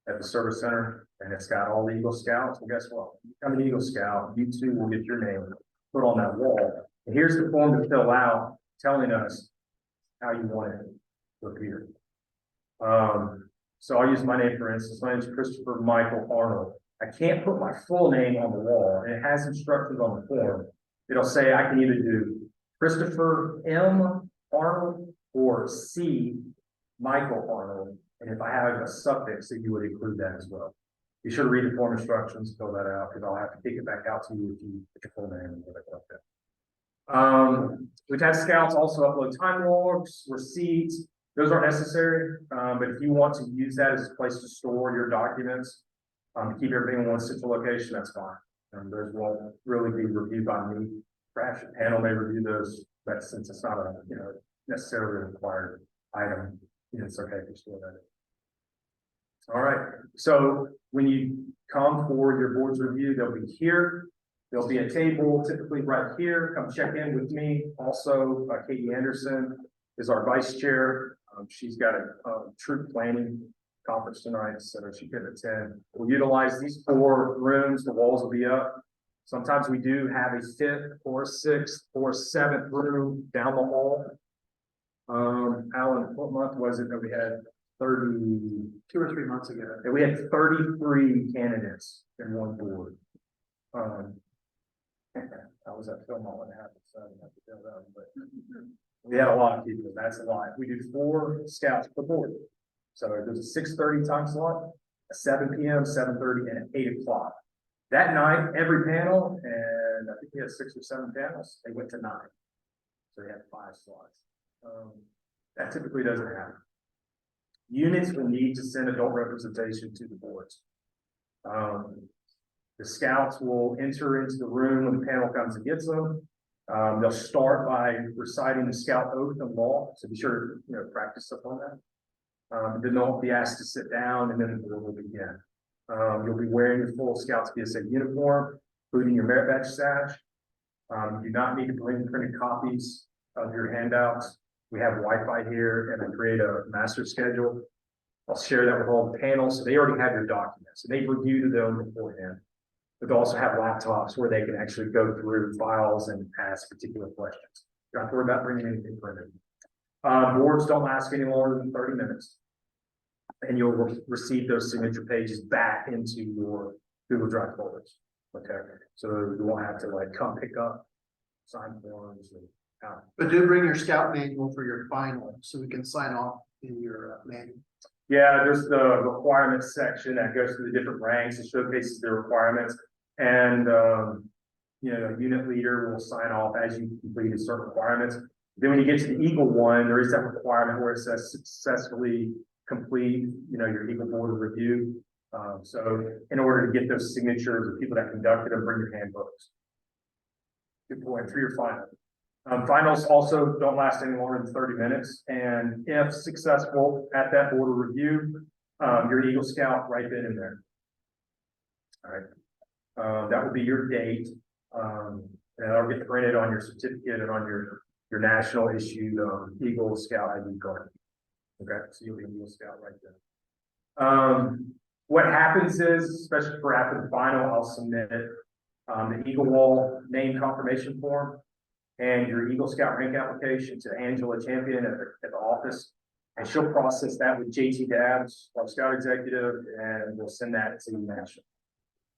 At the service center, and it's got all the Eagle Scouts. Well, guess what? You become an Eagle Scout, you too will get your name put on that wall. And here's the form to fill out telling us how you want it to appear. So I'll use my name for instance. My name is Christopher Michael Arnold. I can't put my full name on the wall, and it has instructions on the form. It'll say I can either do Christopher M. Arnold or C. Michael Arnold. And if I have a suffix, that you would include that as well. Be sure to read the form instructions, fill that out, because I'll have to kick it back out to you if you put your full name and everything like that. We've had scouts also upload time logs, receipts. Those aren't necessary, but if you want to use that as a place to store your documents, keep everything in one central location, that's fine. Those won't really be reviewed by me. Perhaps your panel may review those, but since it's not a necessarily required item, it's okay to store that. All right, so when you come for your board's review, they'll be here. There'll be a table typically right here. Come check in with me. Also, Katie Anderson is our vice chair. She's got a troop planning conference tonight, so she can attend. We'll utilize these 4 rooms. The walls will be up. Sometimes we do have a 5th or 6th or 7th room down the hall. Alan, what month was it that we had 2 or 3 months ago? And we had 33 candidates in one board. I was at Philmont when it happened, so I didn't have to tell them, but we had a lot of people. That's a lot. We do 4 scouts per board. So there's a 6:30 time slot, a 7 p.m., 7:30, and an 8 o'clock. That night, every panel, and I think we had 6 or 7 panels, they went to 9. So they had 5 slots. That typically doesn't happen. Units will need to send adult representation to the boards. The scouts will enter into the room when the panel comes and gets them. They'll start by reciting the scout oath and law, so be sure to practice up on that. Then they'll be asked to sit down, and then the board will begin. You'll be wearing your full Scouts PSA uniform, including your merit badge sash. You do not need to bring printed copies of your handouts. We have Wi-Fi here, and I create a master schedule. I'll share that with all the panels, so they already have your documents, and they've reviewed them beforehand. But they also have laptops where they can actually go through files and ask particular questions. You don't have to worry about bringing anything printed. Boards don't last any longer than 30 minutes. And you'll receive those signature pages back into your Google Drive folders. Okay, so you won't have to come pick up sign forms. But do bring your scout manual for your final, so we can sign off in your manual. Yeah, there's the requirements section that goes through the different ranks and showcases the requirements. And a unit leader will sign off as you completed certain requirements. Then when you get to the Eagle one, there is that requirement where it says successfully complete, your Eagle board review. So in order to get those signatures of people that conducted them, bring your handbooks. Good point for your final. Finals also don't last any longer than 30 minutes. And if successful at that board review, your Eagle Scout right then and there. All right. That will be your date. And that'll get printed on your certificate and on your national issued Eagle Scout ID card. Okay, so you'll be an Eagle Scout right there. What happens is, especially for after the final, I'll submit the Eagle Wall name confirmation form and your Eagle Scout rank application to Angela Champion at the office. And she'll process that with JT Dabbs, our Scout executive, and we'll send that to National.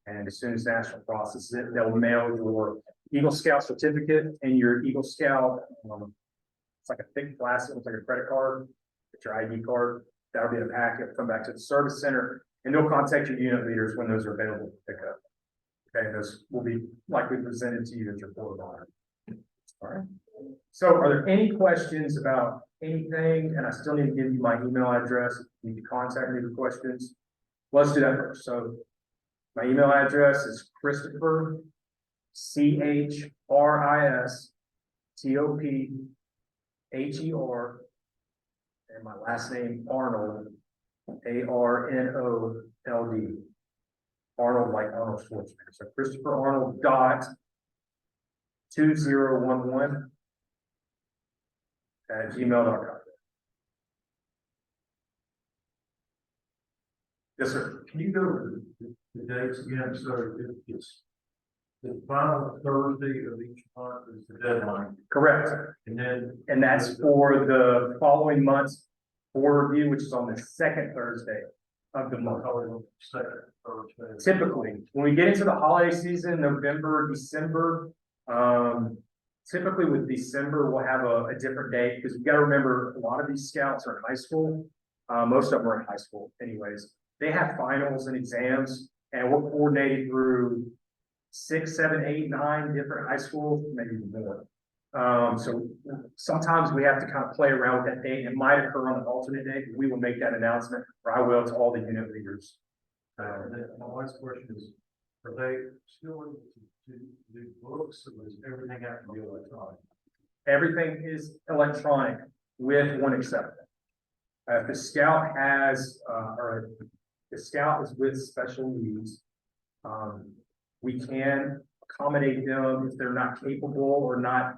And as soon as National processes it, they'll mail your Eagle Scout certificate and your Eagle Scout, it's like a thick plastic, it's like a credit card, it's your ID card. That'll be in a packet, come back to the service center, and they'll contact your unit leaders when those are available to pick up. Okay, this will be likely presented to you at your board of honor. All right. So are there any questions about anything? And I still need to give you my email address. If you need to contact me with questions. Let's do that first. So my email address is Christopher, CHRISTOPHER, and my last name Arnold, ARNOLD. Arnold like Arnold Schwarzenegger. So Christopher Arnold dot 2011 at gmail.com. Yes, sir. Can you go to the dates again? So it's the final Thursday of each month is the deadline, Correct. And that's for the following month's board review, which is on the second Thursday of the month. second Thursday. Typically, when we get into the holiday season, November, December, typically with December, we'll have a different date because you've got to remember a lot of these scouts are in high school. Most of them are in high school anyways. They have finals and exams, and we're coordinated through 6, 7, 8, 9 different high schools, maybe even more. So sometimes we have to kind of play around with that date. It might occur on an alternate date, but we will make that announcement, or I will, to all the unit leaders. My last question is, are they still able to do books, or does everything have to be electronic? Everything is electronic with one exception. If the scout has, or if the scout is with special needs, we can accommodate them if they're not capable or not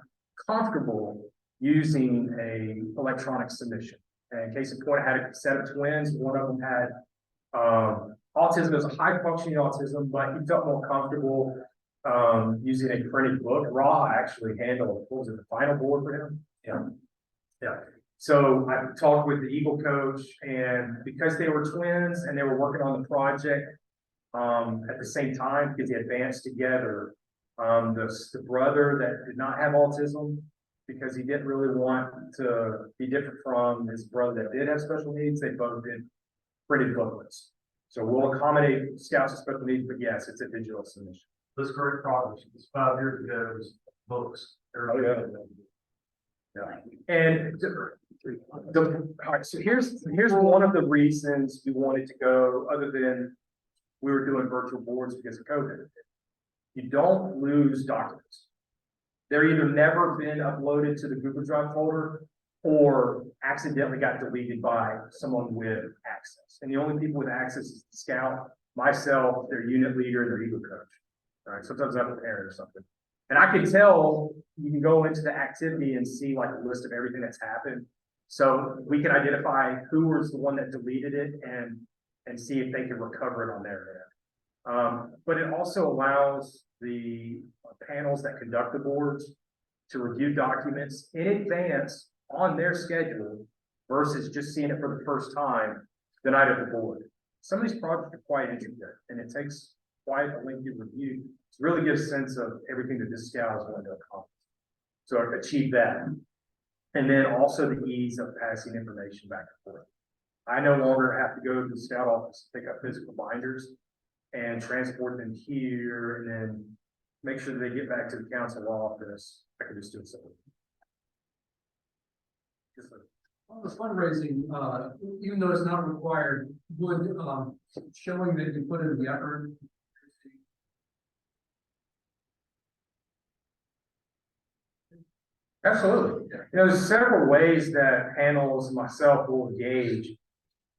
comfortable using a electronic submission. And in case of point, I had a set of twins. One of them had autism. It was a high functioning autism, but he felt more comfortable using a printed book. Raw actually handled, what was it, the final board for him? Yeah. So I talked with the Eagle coach, and because they were twins and they were working on the project at the same time, because they advanced together, the brother that did not have autism, because he didn't really want to be different from his brother that did have special needs, they both did printed booklets. So we'll accommodate scouts with special needs, but yes, it's a digital submission. This great progress, it's 5 years ago, it was books. Oh, yeah. And all right, so here's one of the reasons we wanted to go, other than we were doing virtual boards because of COVID. You don't lose documents. They're either never been uploaded to the Google Drive folder or accidentally got deleted by someone with access. And the only people with access is the scout, myself, their unit leader, and their Eagle coach. All right, sometimes I'm a parent or something. And I can tell, you can go into the activity and see like a list of everything that's happened. So we can identify who was the one that deleted it and see if they can recover it on their end. But it also allows the panels that conduct the boards to review documents in advance on their schedule versus just seeing it for the first time the night of the board. Some of these projects are quite intricate, and it takes quite a lengthy review to really get a sense of everything that this scout is going to accomplish. So I achieve that. And then also the ease of passing information back and forth. I no longer have to go to the scout office, pick up physical binders and transport them here and then make sure that they get back to the council office. I can just do it simply. On the fundraising, even though it's not required, would showing that you put in the effort. Absolutely. You know, there's several ways that panels and myself will engage.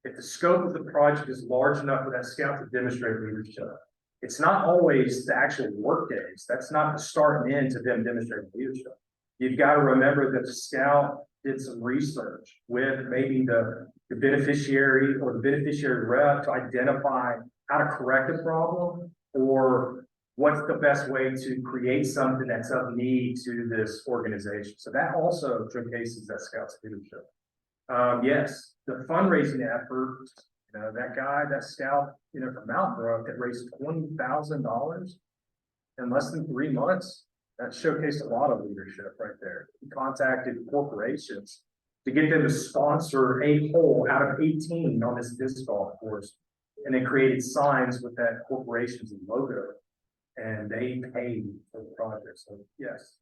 If the scope of the project is large enough for that scout to demonstrate leadership, it's not always the actual work days. That's not the start and end to them demonstrating leadership. You've got to remember that the scout did some research with maybe the beneficiary or the beneficiary rep to identify how to correct a problem or what's the best way to create something that's of need to this organization. So that also showcases that scout's leadership. Yes, the fundraising effort, you know, that guy, that scout, you know, from Mountain Brook that raised $20,000 in less than 3 months, that showcased a lot of leadership right there. He contacted corporations to get them to sponsor a hole out of 18 on this disc golf course, and then created signs with that corporation's logo. And they pay for the project, so yes.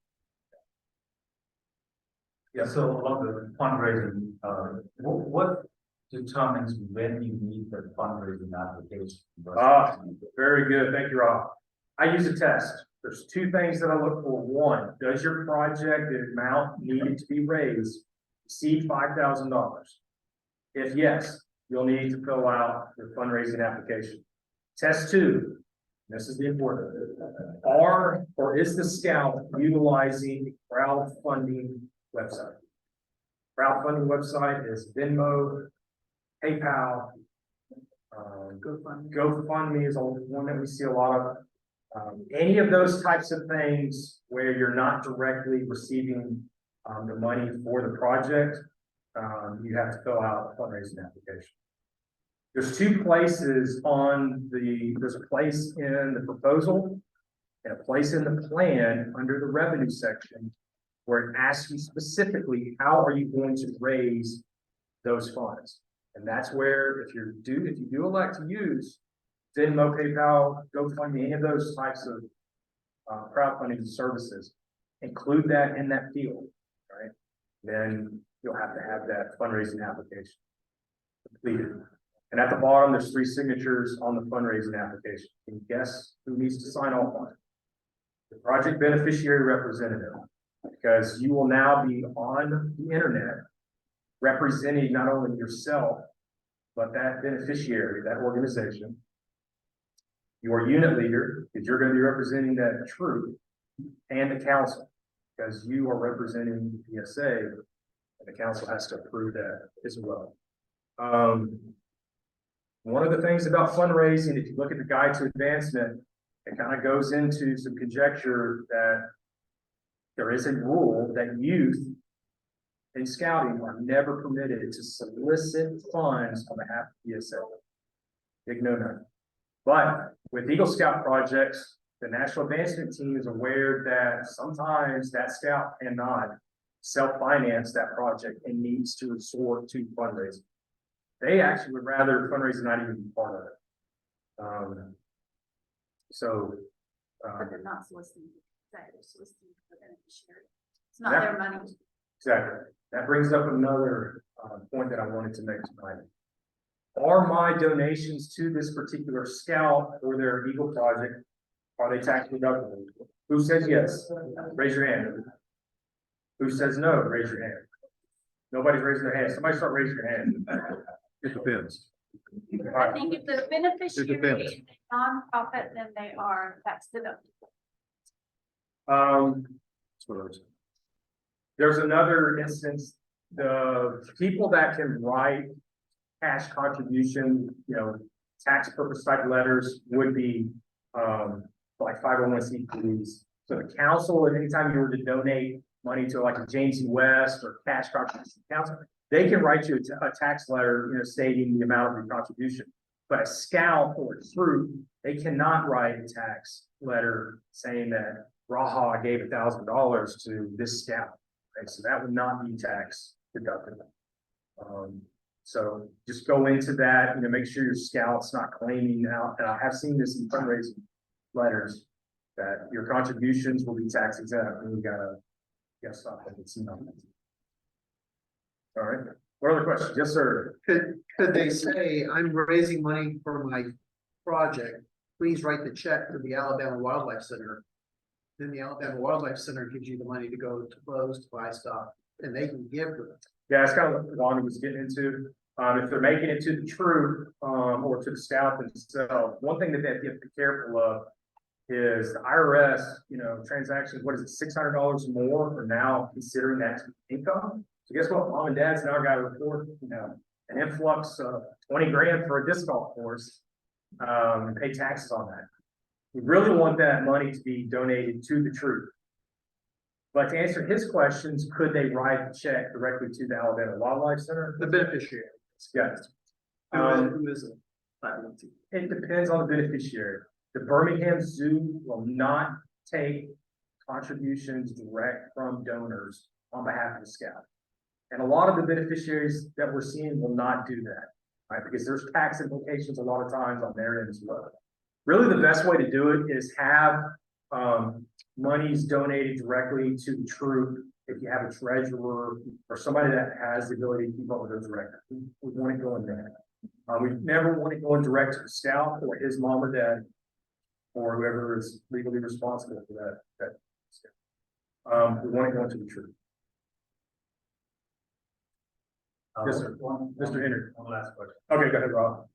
Yeah, so along the fundraising, what determines when you need the fundraising application? Very good, thank you, Rob. I use a test. There's two things that I look for. One, does your project, the amount needed to be raised, exceed $5,000? If yes, you'll need to fill out your fundraising application. Test two, this is the important, is the scout utilizing crowdfunding website? Crowdfunding website is Venmo, PayPal, GoFundMe is one that we see a lot of. Any of those types of things where you're not directly receiving the money for the project, you have to fill out a fundraising application. There's two places there's a place in the proposal and a place in the plan under the revenue section where it asks you specifically, how are you going to raise those funds? And that's where if you do elect to use Venmo, PayPal, GoFundMe, any of those types of crowdfunding services, include that in that field, right? Then you'll have to have that fundraising application completed. And at the bottom, there's 3 signatures on the fundraising application. Can you guess who needs to sign off on it? The project beneficiary representative, because you will now be on the internet representing not only yourself, but that beneficiary, that organization. Your unit leader, because you're going to be representing that troop, and the council, because you are representing the PSA, and the council has to approve that as well. One of the things about fundraising, if you look at the guide to advancement, it kind of goes into some conjecture that there is a rule that youth in scouting are never permitted to solicit funds on behalf of PSA. Big no-no. But with Eagle Scout projects, the National Advancement Team is aware that sometimes that scout cannot self-finance that project and needs to resort to fundraising. They actually would rather fundraising not even be part of it. But they're not soliciting, they're soliciting the beneficiary. It's not their money. Exactly. That brings up another point that I wanted to make tonight. Are my donations to this particular scout or their Eagle project, are they tax deductible? Who says yes? Raise your hand. Who says no? Raise your hand. Nobody's raising their hand. Somebody start raising your hand. It depends. I think if the beneficiary is a nonprofit, then they are tax deductible. That's what I was. There's another instance, the people that can write cash contribution, tax purpose type letters would be, like 501c3s. So the council, at any time you were to donate money to like a James E. West or cash contribution council, they can write you a tax letter, stating the amount of your contribution. But a scout or a troop, they cannot write a tax letter saying that Raha gave $1,000 to this scout. Right? So that would not be tax deductible. So just go into that, make sure your scout's not claiming out, and I have seen this in fundraising letters, that your contributions will be tax exempt, and you gotta stop it. It's not. All right, what other questions? Yes, sir. Could they say, I'm raising money for my project, please write the check to the Alabama Wildlife Center. Then the Alabama Wildlife Center gives you the money to go to Lowe's to buy stuff, and they can give them. Yeah, it's kind of what Lonnie was getting into. If they're making it to the troop, or to the scout themselves, one thing that they have to be careful of is the IRS, transactions, what is it, $600 more are now considering that to be income. So guess what? Mom and dad's now got to report, an influx of 20 grand for a disc golf course, and pay taxes on that. We really want that money to be donated to the troop. But to answer his questions, could they write the check directly to the Alabama Wildlife Center? The beneficiary. Yes. Who is it? It depends on the beneficiary. The Birmingham Zoo will not take contributions direct from donors on behalf of the scout. And a lot of the beneficiaries that we're seeing will not do that, right? Because there's tax implications a lot of times on their end as well. Really, the best way to do it is have, monies donated directly to the troop. If you have a treasurer or somebody that has the ability to keep up with those records, we want it going there. We never want it going direct to the scout or his mom or dad, or whoever is legally responsible for that. We want it going to the troop. Yes, sir. Mr. Henry. One last question. Okay, go ahead, Rob.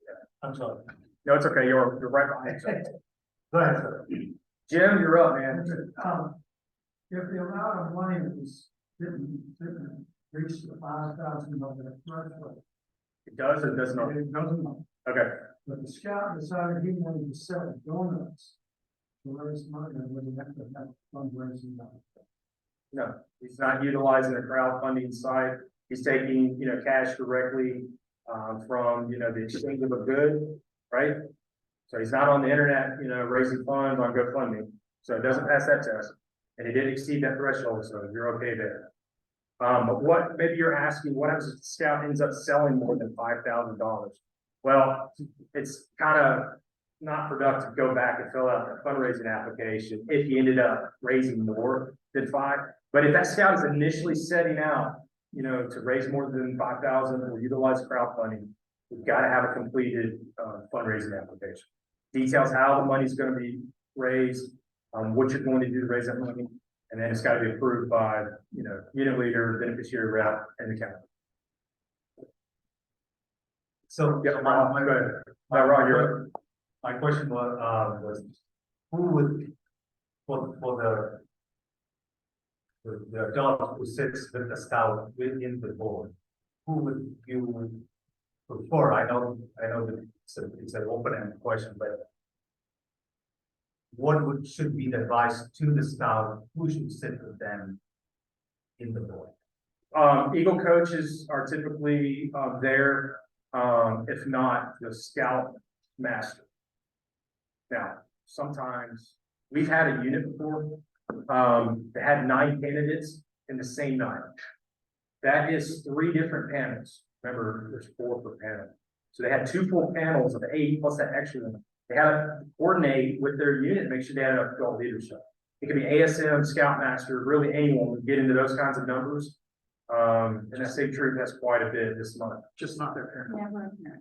I'm sorry. No, it's okay. You're right behind me. Go ahead, sir. Jim, you're up, man. If the amount of money was didn't reach the 5,000 of the threshold. It does or does not? It doesn't, Okay. but the scout decided he wanted to sell donuts to raise money, and we have to have fundraising done. No, he's not utilizing a crowdfunding site. He's taking, cash directly, from, the exchange of a good, right? So he's not on the internet, raising funds on GoFundMe. So it doesn't pass that test. And it did exceed that threshold, so you're okay there. But what, maybe you're asking, what happens if the scout ends up selling more than $5,000? Well, it's kind of not productive to go back and fill out a fundraising application if you ended up raising more than 5. But if that scout is initially setting out, to raise more than 5,000 or utilize crowdfunding, we've got to have a completed fundraising application. Details how the money's going to be raised, what you're going to do to raise that money, and then it's got to be approved by, unit leader, beneficiary rep, and the county. So, Yeah, Rob, go ahead. Rob, you're up. my question was who would, for the adult who sits with the scout within the board, who would you prefer? I know that it's an open-ended question, but what should be the advice to the scout? Who should sit with them in the board? Eagle coaches are typically there, if not the scout master. Now, sometimes we've had a unit before, that had 9 candidates in the same night. That is 3 different panels. Remember, there's 4 per panel. So they had 2 full panels of 8 plus that extra one. They had to coordinate with their unit, make sure they had enough adult leadership. It could be ASM, Scoutmaster, really anyone would get into those kinds of numbers. And that state troop has quite a bit this month. Just not their parent. Never.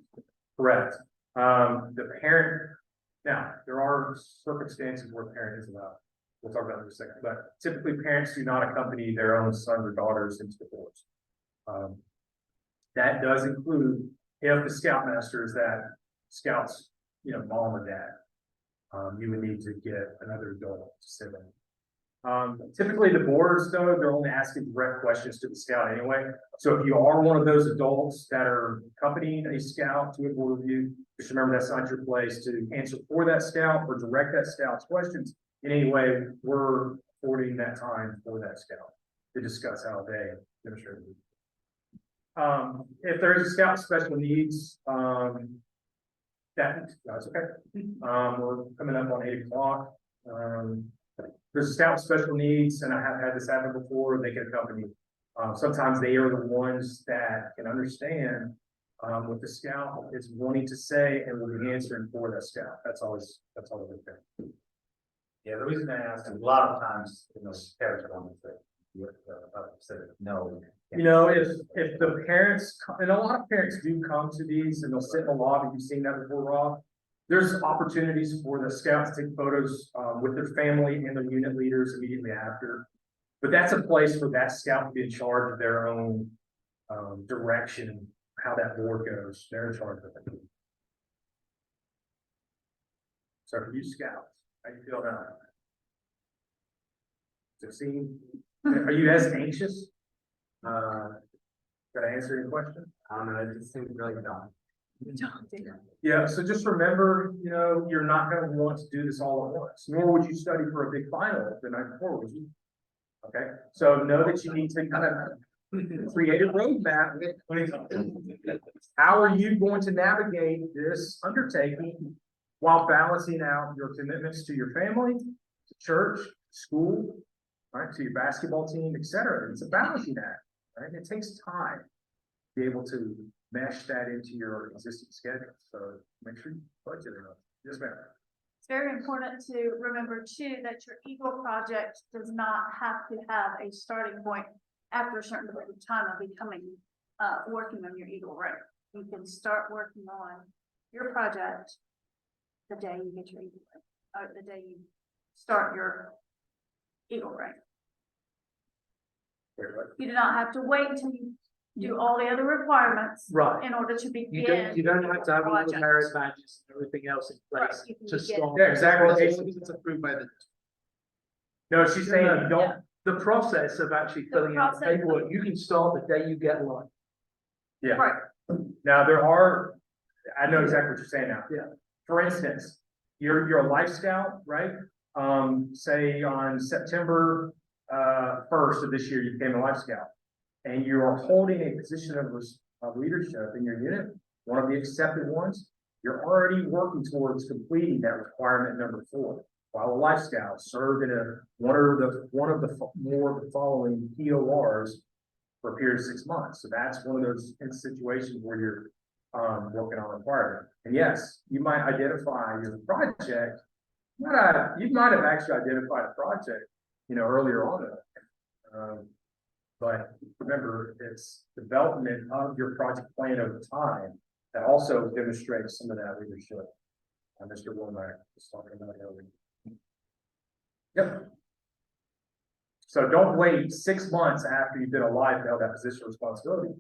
Correct. The parent, now, there are circumstances where the parent is allowed. We'll talk about it in a second, but typically parents do not accompany their own sons or daughters into the boards. That does include if the scoutmaster is that scout's, mom or dad. You would need to get another adult to sit in. Typically the boards, though, they're only asking direct questions to the scout anyway. So if you are one of those adults that are accompanying a scout to a board review, just remember that's not your place to answer for that scout or direct that scout's questions. In any way, we're affording that time for that scout to discuss how they demonstrate. If there is a scout with special needs, that's okay. We're coming up on 8 o'clock. There's a scout with special needs, and I have had this happen before. They can accompany. Sometimes they are the ones that can understand what the scout is wanting to say and will be answering for that scout. That's always okay. Yeah, the reason I asked is a lot of times, parents don't say no. If the parents, and a lot of parents do come to these and they'll sit in the lobby, you've seen that before, Rob. There's opportunities for the scouts to take photos with their family and their unit leaders immediately after. But that's a place for that scout to be in charge of their own direction, how that board goes. They're in charge of it. So for you scouts, how you feel now? Are you as anxious? Did I answer your question? I don't know, it just seems really dumb. Yeah, so just remember, you're not going to want to do this all at once, nor would you study for a big final the night before, would you? Okay, so know that you need to kind of create a roadmap. How are you going to navigate this undertaking while balancing out your commitments to your family, to church, school, right, to your basketball team, etc. It's a balancing act, right? It takes time to be able to mesh that into your existing schedule. So make sure you budget it up. Yes, ma'am. very important to remember too, that your Eagle project does not have to have a starting point after a certain period of time of becoming, working on your Eagle rate. You can start working on your project the day you get your Eagle rate, or the day you start your Eagle rate. You do not have to wait until you do all the other requirements Right. in order to begin. You don't have to have all the project. merit badges and everything else in Right, place you can to begin. start. Yeah, exactly. As long as it's approved by the. No, she's saying you don't, The process of actually The filling out the process. Paperwork, you can start the day you get one. yeah. Right. Now, there are, I know exactly what you're saying now. Yeah. For instance, you're a Life Scout, right? Say on September, 1st of this year, you became a Life Scout. And you're holding a position of leadership in your unit, one of the accepted ones. You're already working towards completing that requirement number 4. While a Life Scout served in one of the more of the following PORs for a period of 6 months. So that's one of those situations where you're working on a requirement. And yes, you might identify your project. You might have actually identified a project, earlier on. But remember, it's development of your project plan over time that also demonstrates some of that leadership. Mr. Womack was talking about earlier. Yep. So don't wait 6 months after you've been alive to have that position of responsibility.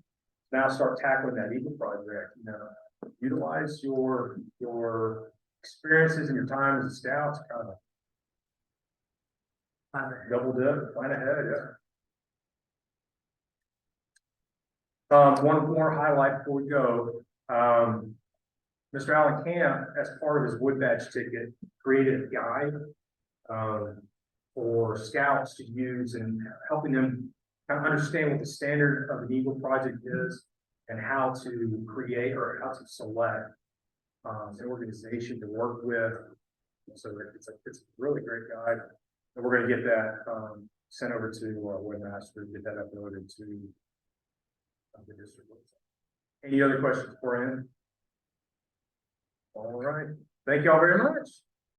Now start tackling that Eagle project. Utilize your experiences and your time as a scout to kind of double dip, plan ahead. Yeah. One more highlight before we go. Mr. Allen Camp, as part of his wood badge ticket, created a guide for scouts to use and helping them kind of understand what the standard of an Eagle project is and how to create or how to select an organization to work with. So it's a really great guide. And we're going to get that sent over to our webmaster, get that uploaded to the district website. Any other questions for him? All right. Thank you all very much.